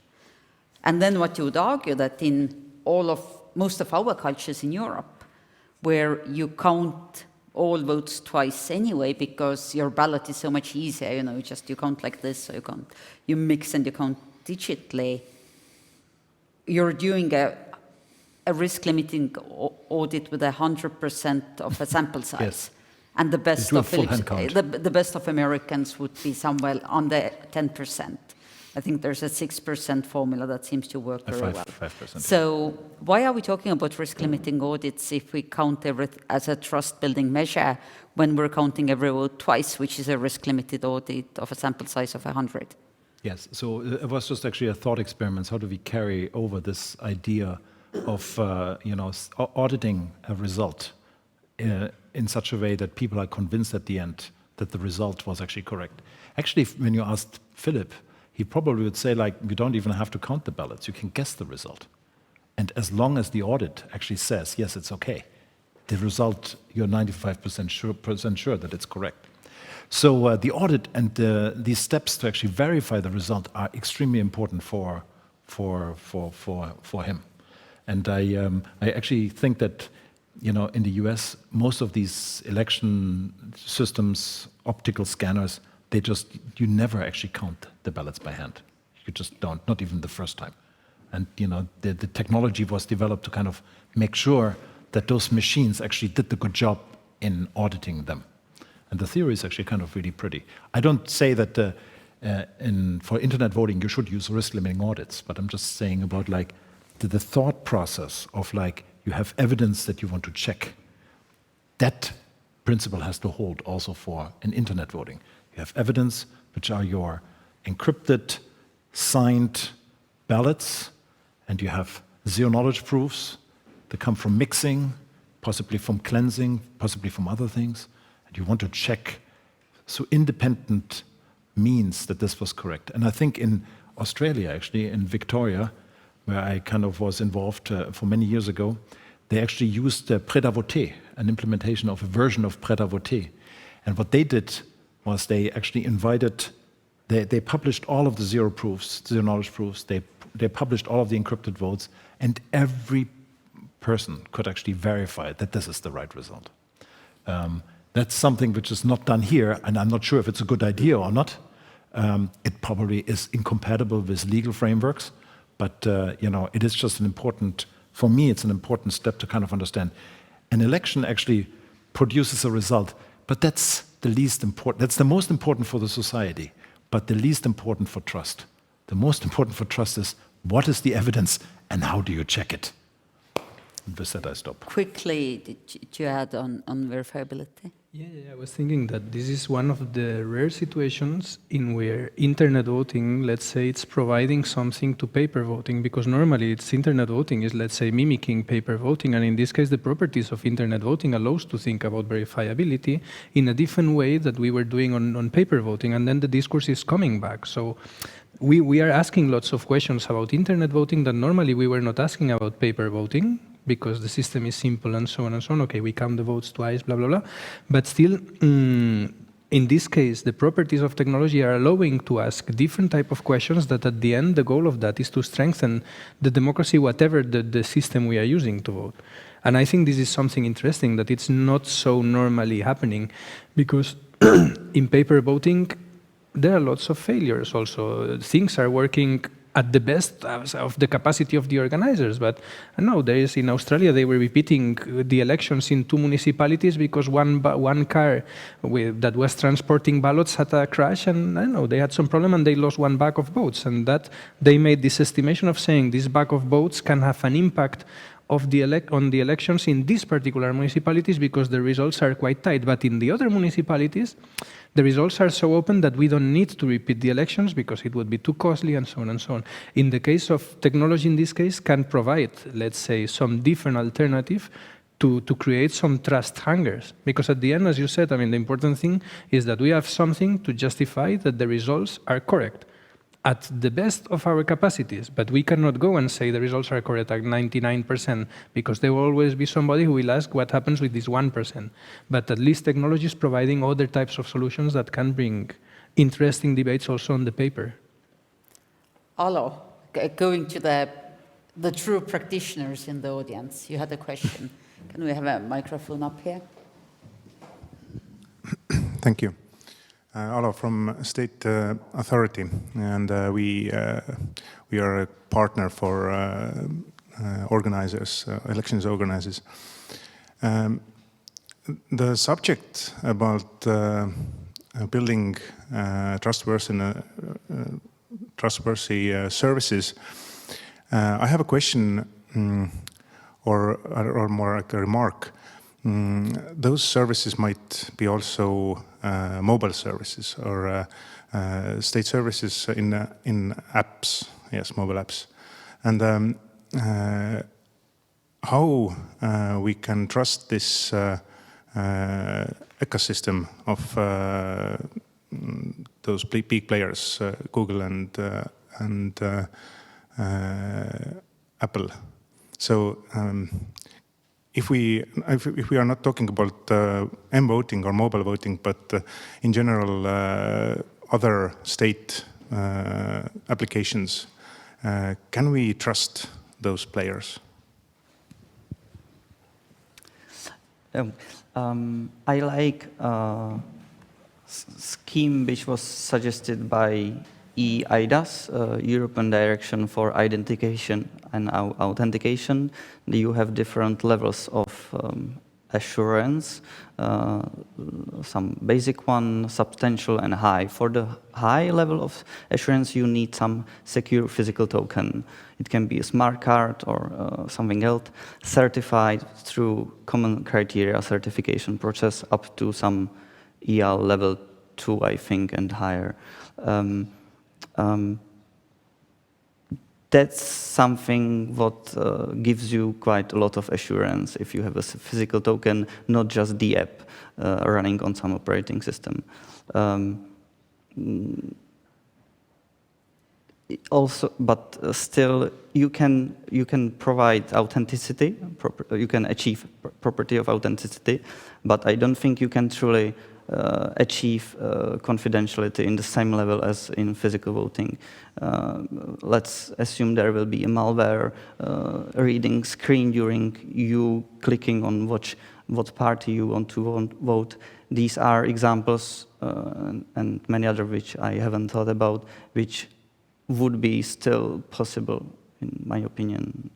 And then what you would argue that in most of our cultures in Europe, where you count all votes twice anyway, because your ballot is so much easier, you count like this, or you mix and you count digitally, you're doing a risk-limiting audit with 100% of a sample size. Yes. And the best You do a of full hand count. the best of Americans would be somewhere under 10%. I think there's a 6% formula that seems to work very well. 5%. So why are we talking about risk-limiting audits if we count everything as a trust-building measure when we're counting every vote twice, which is a risk-limited audit of a sample size of 100? Yes, so it was just actually a thought experiment. How do we carry over this idea of auditing a result in such a way that people are convinced at the end that the result was actually correct? Actually, when you asked Philip, he probably would say, you don't even have to count the ballots. You can guess the result. And as long as the audit actually says, yes, it's okay, the result, you're 95% sure that it's correct. So the audit and these steps to actually verify the result are extremely important for him. And I actually think that, in the US, most of these election systems, optical scanners, you never actually count the ballots by hand. You just don't, not even the first time. And, the technology was developed to kind of make sure that those machines actually did the good job in auditing them. And the theory is actually kind of really pretty. I don't say that for internet voting you should use risk-limiting audits, but I'm just saying about the thought process of you have evidence that you want to check. That principle has to hold also for an internet voting. You have evidence, which are your encrypted, signed ballots, and you have zero-knowledge proofs that come from mixing, possibly from cleansing, possibly from other things. And you want to check so independent means that this was correct. And I think in Australia, actually, in Victoria, where I kind of was involved for many years ago, they actually used Pred-à-Voter, an implementation of a version of Pred-à-Voter. And what they did was they actually they published all of the zero-knowledge proofs, they published all of the encrypted votes, and every person could actually verify that this is the right result. That's something which is not done here, and I'm not sure if it's a good idea or not. It probably is incompatible with legal frameworks, but it is just for me, it's an important step to kind of understand. An election actually produces a result, but that's the least important. That's the most important for the society, but the least important for trust. The most important for trust is what is the evidence and how do you check it? And with that, I stop. Quickly, did you add on verifiability? Yeah, I was thinking that this is one of the rare situations in where internet voting, let's say, it's providing something to paper voting, because normally internet voting is, let's say, mimicking paper voting, and in this case, the properties of internet voting allows to think about verifiability in a different way that we were doing on paper voting, and then the discourse is coming back. So we are asking lots of questions about internet voting that normally we were not asking about paper voting, because the system is simple and so on and so on. Okay, we count the votes twice, blah, blah, blah. But still, in this case, the properties of technology are allowing to ask different type of questions that at the end, the goal of that is to strengthen the democracy, whatever the system we are using to vote. And I think this is something interesting, that it's not so normally happening, because in paper voting, there are lots of failures also. Things are working at the best of the capacity of the organizers. But no, there is in Australia, they were repeating the elections in 2 municipalities because one car that was transporting ballots had a crash, and I don't know, they had some problem and they lost 1 bag of votes. And that they made this estimation of saying this bag of votes can have an impact on the elections in these particular municipalities because the results are quite tight. But in the other municipalities, the results are so open that we don't need to repeat the elections because it would be too costly and so on and so on. In the case of technology, in this case, can provide, let's say, some different alternative to create some trust hangers. Because at the end, as you said, I mean, the important thing is that we have something to justify that the results are correct at the best of our capacities, but we cannot go and say the results are correct at 99% because there will always be somebody who will ask what happens with this 1%. But at least technology is providing other types of solutions that can bring interesting debates also on the paper. Alo, going to the true practitioners in the audience, you had a question. Can we have a microphone up here? Thank you. Alo from State Authority, and we are a partner for organizers, elections organizers. The subject about building trustworthy services, I have a question, or more like a remark. Those services might be also mobile services or state services in apps, yes, mobile apps. And how we can trust this ecosystem of those big players, Google and Apple. So if we are not talking about m-voting or mobile voting, but in general other state applications, can we trust those players? I like scheme which was suggested by EIDAS, European Direction for Identification and Authentication. You have different levels of assurance, some basic one, substantial and high. For the high level of assurance, you need some secure physical token. It can be a smart card or something else, certified through common criteria certification process up to some EL level 2, I think, and higher. That's something what gives you quite a lot of assurance if you have a physical token, not just the app running on some operating system. Also, but still, you can provide authenticity. You can achieve property of authenticity, but I don't think you can truly achieve confidentiality in the same level as in physical voting. Let's assume there will be a malware reading screen during you clicking on what party you want to vote. These are examples and many other which I haven't thought about, which would be still possible, in my opinion.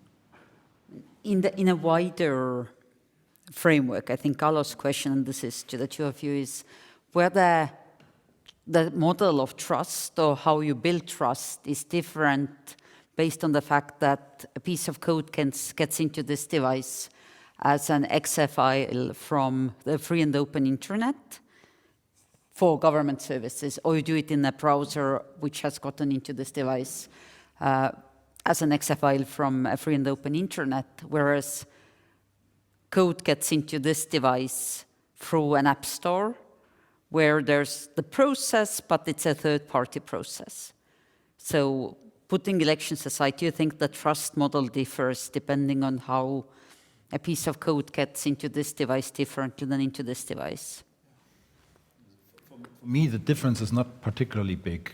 In a wider framework, I think Carlos' question, and this is to the two of you, is whether the model of trust or how you build trust is different based on the fact that a piece of code gets into this device as an exe file from the free and open internet for government services, or you do it in a browser which has gotten into this device as an exe file from a free and open internet, whereas code gets into this device through an app store where there's the process, but it's a third-party process. So putting elections aside, do you think the trust model differs depending on how a piece of code gets into this device differently than into this device? For me, the difference is not particularly big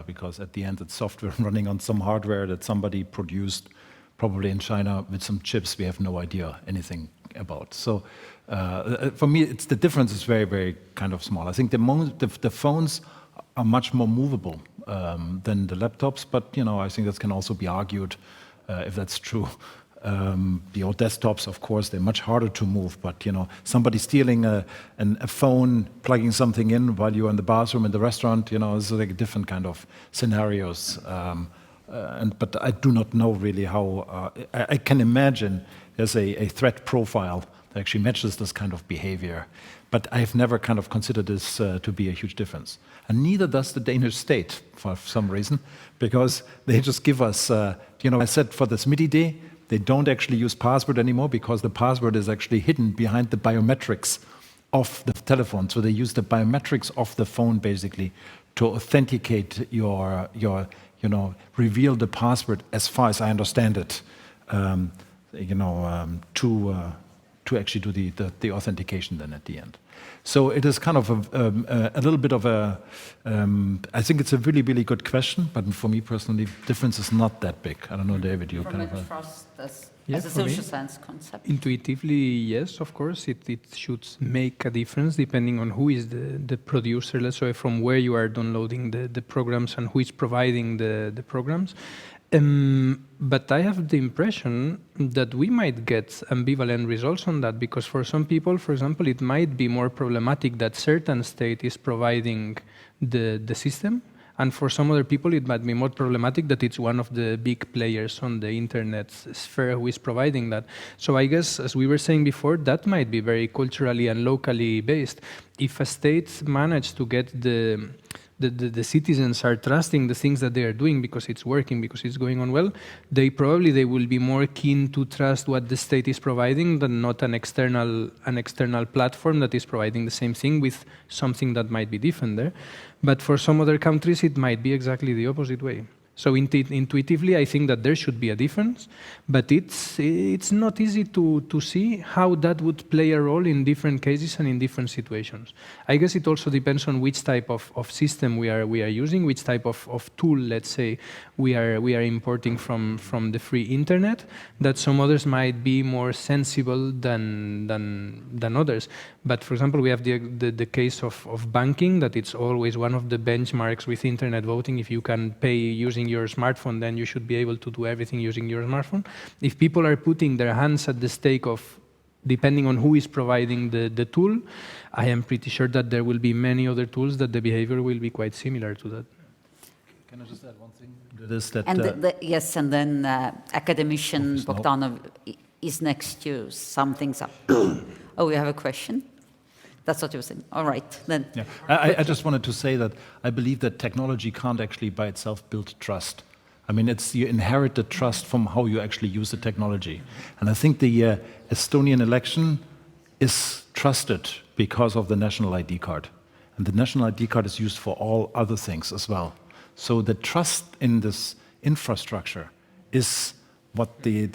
because at the end it's software running on some hardware that somebody produced probably in China with some chips we have no idea anything about. So for me, the difference is very, very kind of small. I think the phones are much more movable than the laptops, but I think that can also be argued if that's true. The old desktops, of course, they're much harder to move, but somebody stealing a phone, plugging something in while you're in the bathroom in the restaurant, is like different kind of scenarios. But I do not know really how. I can imagine there's a threat profile that actually matches this kind of behavior, but I've never kind of considered this to be a huge difference. And neither does the Danish state for some reason, because they just give us, I said for this MIDI, they don't actually use password anymore because the password is actually hidden behind the biometrics of the telephone. So they use the biometrics of the phone basically to authenticate your reveal the password as far as I understand it, to actually do the authentication then at the end. So it is kind of a little bit of a, I think it's a really, really good question, but for me personally, difference is not that big. I don't know, David, you kind of... Trust as Yeah, a for me, social science concept. Intuitively, yes, of course, it should make a difference depending on who is the producer, let's say from where you are downloading the programs and who is providing the programs. But I have the impression that we might get ambivalent results on that, because for some people, for example, it might be more problematic that certain state is providing the system, and for some other people it might be more problematic that it's one of the big players on the internet sphere who is providing that. So I guess, as we were saying before, that might be very culturally and locally based. If a state managed to get the citizens are trusting the things that they are doing because it's working, because it's going on well, they will be more keen to trust what the state is providing than not an external platform that is providing the same thing with something that might be different there. But for some other countries, it might be exactly the opposite way. So intuitively, I think that there should be a difference, but it's not easy to see how that would play a role in different cases and in different situations. I guess it also depends on which type of system we are using, which type of tool, let's say, we are importing from the free internet, that some others might be more sensible than others. But for example, we have the case of banking, that it's always one of the benchmarks with internet voting. If you can pay using your smartphone, then you should be able to do everything using your smartphone. If people are putting their hands at the stake of, depending on who is providing the tool, I am pretty sure that there will be many other tools that the behavior will be quite similar to that. Can I just add one thing? That is that, And yes, and then academician no. Bogdanov is next to sum things up. Oh, we have a question? That's what you were saying. All right, then. Yeah. I just wanted to say that I believe that technology can't actually by itself build trust. I mean, it's you inherit the trust from how you actually use the technology. And I think the Estonian election is trusted because of the national ID card. And the national ID card is used for all other things as well. So the trust in this infrastructure is what the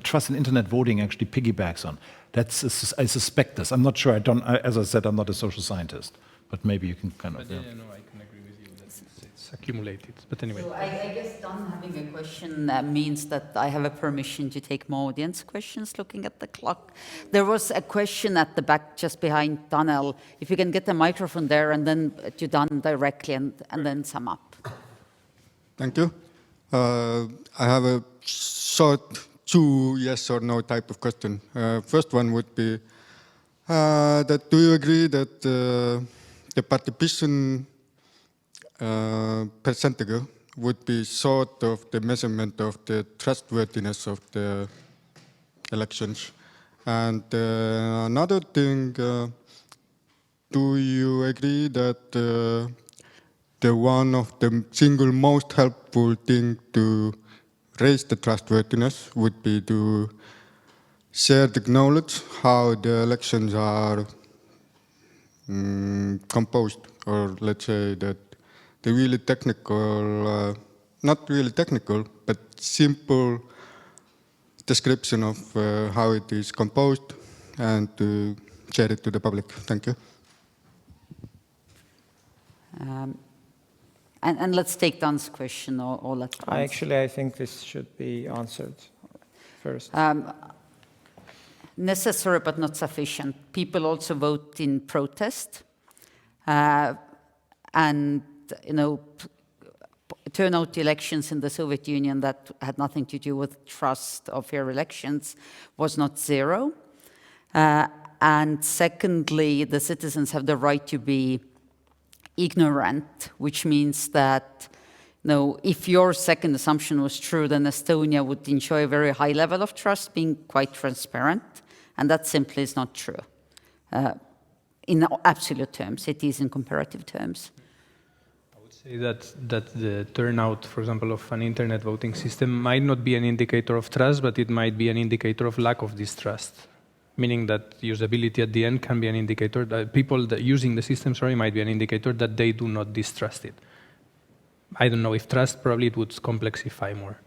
trust in internet voting actually piggybacks on. I suspect this. I'm not sure. As I said, I'm not a social scientist, but maybe you can kind of. No, I can agree with you that it's accumulated. But anyway. So I guess Don having a question means that I have a permission to take more audience questions looking at the clock. There was a question at the back just behind Tanel. If you can get the microphone there and then to Don directly and then sum up. Thank you. I have a short 2 yes or no type of question. First one would be that do you agree that the participation percentage would be sort of the measurement of the trustworthiness of the elections? And another thing, do you agree that the one of the single most helpful thing to raise the trustworthiness would be to share the knowledge how the elections are composed, or let's say that the really technical, not really technical, but simple description of how it is composed, and to share it to the public. Thank you. And let's take Don's question all at once. Actually, I think this should be answered first. Necessary but not sufficient. People also vote in protest. And turnout elections in the Soviet Union that had nothing to do with trust or fair elections was not zero. And secondly, the citizens have the right to be ignorant, which means that if your second assumption was true, then Estonia would enjoy a very high level of trust, being quite transparent, and that simply is not true. In absolute terms, it is in comparative terms. I would say that the turnout, for example, of an internet voting system might not be an indicator of trust, but it might be an indicator of lack of distrust. Meaning that usability at the end can be an indicator that people that using the system, might be an indicator that they do not distrust it. I don't know if trust, probably it would complexify more.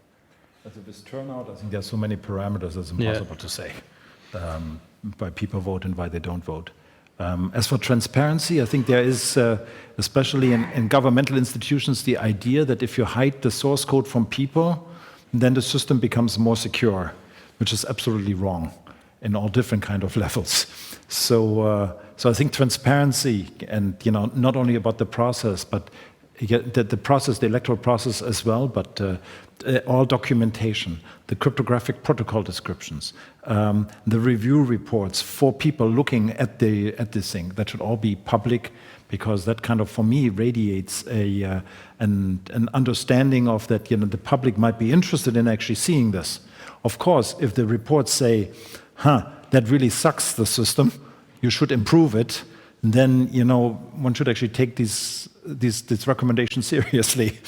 As with this turnout, I think there's so many parameters it's impossible to say why people vote and why they don't vote. As for transparency, I think there is, especially in governmental institutions, the idea that if you hide the source code from people, then the system becomes more secure, which is absolutely wrong in all different kind of levels. So I think transparency and, not only about the process, but the process, the electoral process as well, but all documentation, the cryptographic protocol descriptions, the review reports for people looking at this thing, that should all be public, because that kind of, for me, radiates an understanding of that, the public might be interested in actually seeing this. Of course, if the reports say, that really sucks, the system, you should improve it, then, one should actually take these recommendations seriously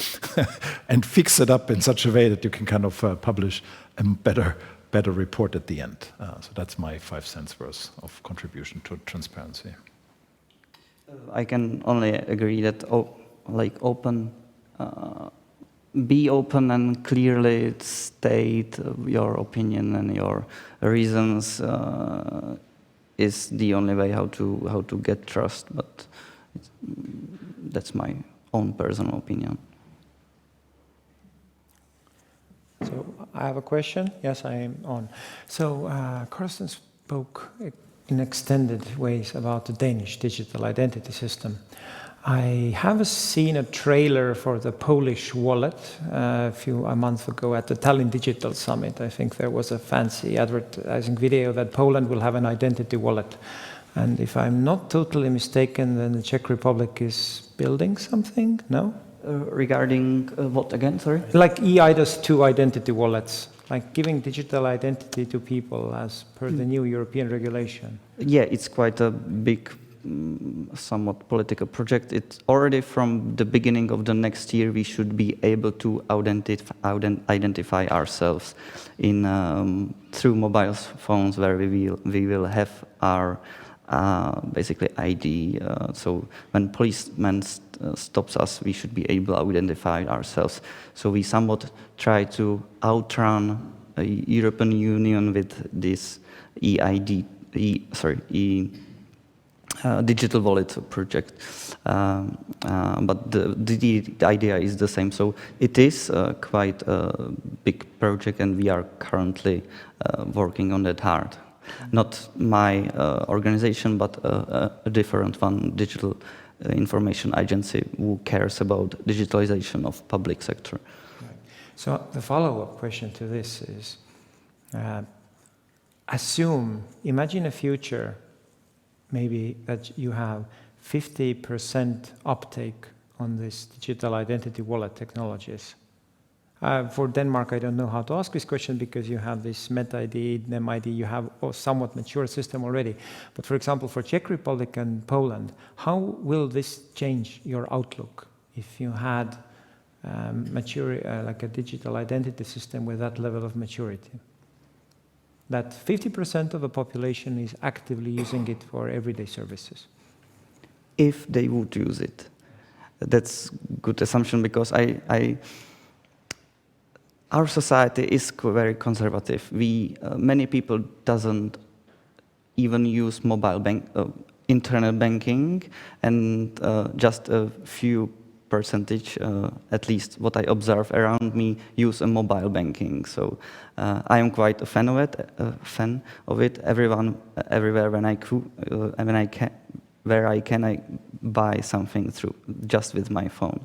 and fix it up in such a way that you can kind of publish a better report at the end. So that's my 5 cents worth of contribution to transparency. I can only agree that be open and clearly state your opinion and your reasons is the only way how to get trust, but that's my own personal opinion. So I have a question. Yes, I am on. So Carsten spoke in extended ways about the Danish digital identity system. I have seen a trailer for the Polish wallet a month ago at the Tallinn Digital Summit. I think there was a fancy advertising video that Poland will have an identity wallet. And if I'm not totally mistaken, then the Czech Republic is building something, no? Regarding what again, sorry? Like eIDAS 2 identity wallets, like giving digital identity to people as per the new European regulation. Yeah, it's quite a big, somewhat political project. It's already from the beginning of the next year, we should be able to identify ourselves through mobile phones, where we will have our basically ID. So when policeman stops us, we should be able to identify ourselves. So we somewhat try to outrun European Union with this digital wallet project, but the idea is the same. So it is quite a big project, and we are currently working on that hard. Not my organization, but a different one, Digital Information Agency, who cares about digitalization of public sector. Right. So the follow-up question to this is, imagine a future maybe that you have 50% uptake on this digital identity wallet technologies. For Denmark, I don't know how to ask this question because you have this MetID, NemID, you have a somewhat mature system already. But for example, for Czech Republic and Poland, how will this change your outlook if you had like a digital identity system with that level of maturity? That 50% of the population is actively using it for everyday services. If they would use it. That's a good assumption, because our society is very conservative. Many people doesn't even use internet banking, and just a few percentage, at least what I observe around me, use a mobile banking. So I am quite a fan of it. Everywhere when where I can buy something just with my phone.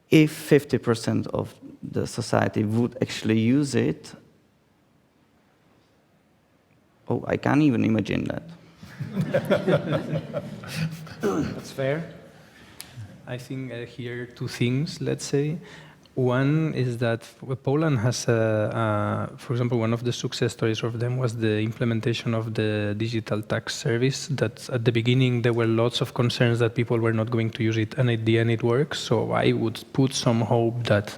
If 50% of the society would actually use it, I can't even imagine that. That's fair. I think here 2 things, let's say. One is that Poland has, for example, one of the success stories of them was the implementation of the digital tax service. That at the beginning there were lots of concerns that people were not going to use it, and at the end it works. So I would put some hope that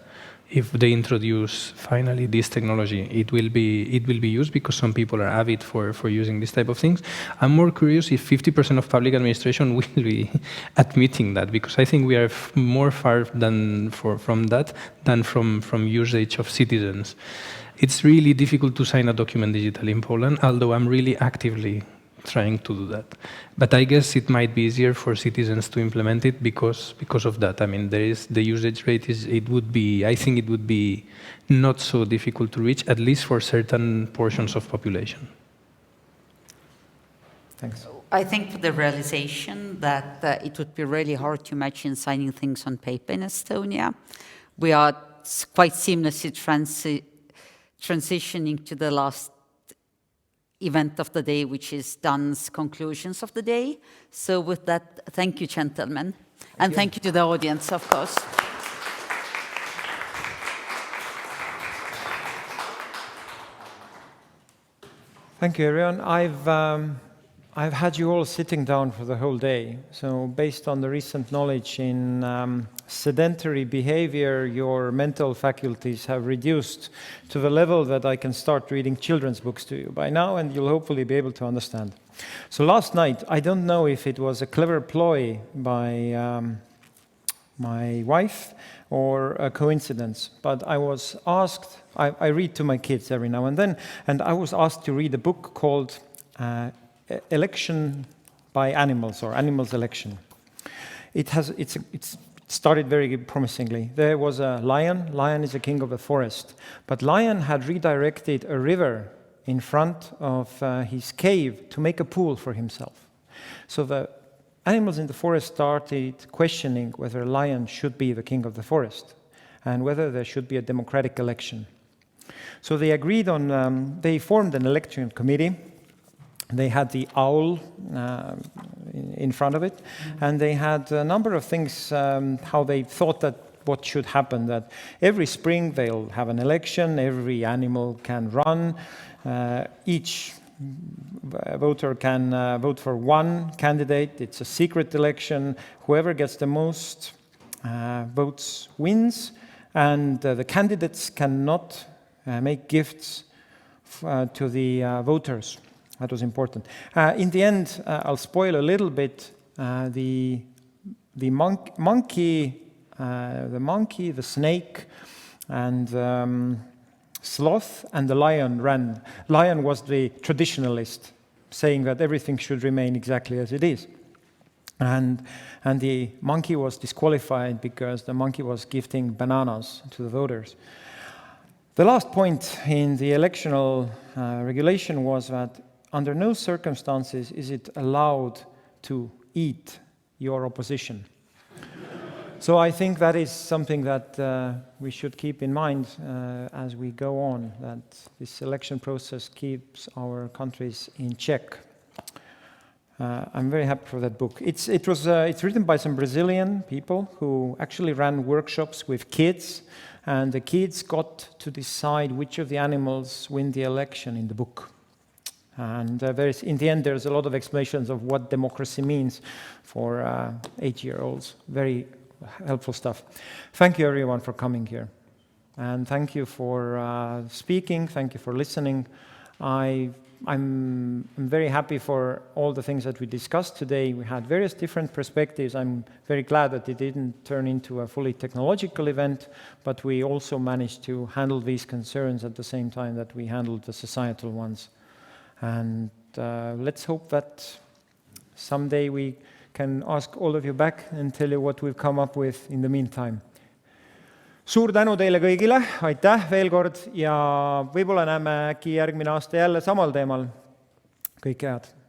if they introduce finally this technology, it will be used, because some people are avid for using this type of things. I'm more curious if 50% of public administration will be admitting that, because I think we are more far from that than from usage of citizens. It's really difficult to sign a document digitally in Poland, although I'm really actively trying to do that. But I guess it might be easier for citizens to implement it because of that. I mean, the usage rate I think it would be not so difficult to reach, at least for certain portions of population. Thanks. I think the realization that it would be really hard to imagine signing things on paper in Estonia. We are quite seamlessly transitioning to the last event of the day, which is Dan's conclusions of the day. So with that, thank you, gentlemen. And thank you to the audience, of course. Thank you, everyone. I've had you all sitting down for the whole day. So based on the recent knowledge in sedentary behavior, your mental faculties have reduced to the level that I can start reading children's books to you by now, and you'll hopefully be able to understand. So last night, I don't know if it was a clever ploy by my wife or a coincidence, but I was asked, I read to my kids every now and then, and I was asked to read a book called Election by Animals, or Animals Election. It's started very promisingly. There was a lion. Lion is the king of the forest. But lion had redirected a river in front of his cave to make a pool for himself. So the animals in the forest started questioning whether lion should be the king of the forest and whether there should be a democratic election. So they agreed on, they formed an election committee. They had the owl in front of it, and they had a number of things, how they thought that what should happen, that every spring they'll have an election, every animal can run, each voter can vote for one candidate, it's a secret election, whoever gets the most votes wins, and the candidates cannot make gifts to the voters. That was important. In the end, I'll spoil a little bit. The monkey, the snake, and sloth, and the lion ran. Lion was the traditionalist, saying that everything should remain exactly as it is. And the monkey was disqualified because the monkey was gifting bananas to the voters. The last point in the electoral regulation was that under no circumstances is it allowed to eat your opposition. So I think that is something that we should keep in mind as we go on, that this election process keeps our countries in check. I'm very happy for that book. It's written by some Brazilian people who actually ran workshops with kids, and the kids got to decide which of the animals win the election in the book. And in the end, there's a lot of explanations of what democracy means for 8-year-olds. Very helpful stuff. Thank you, everyone, for coming here. And thank you for speaking. Thank you for listening. I'm very happy for all the things that we discussed today. We had various different perspectives. I'm very glad that it didn't turn into a fully technological event, but we also managed to handle these concerns at the same time that we handled the societal ones. And let's hope that someday we can ask all of you back and tell you what we've come up with in the meantime. Suur tänu teile kõigile, aitäh veel kord ja võib-olla näeme äkki järgmine aasta jälle samal teemal. Kõike head!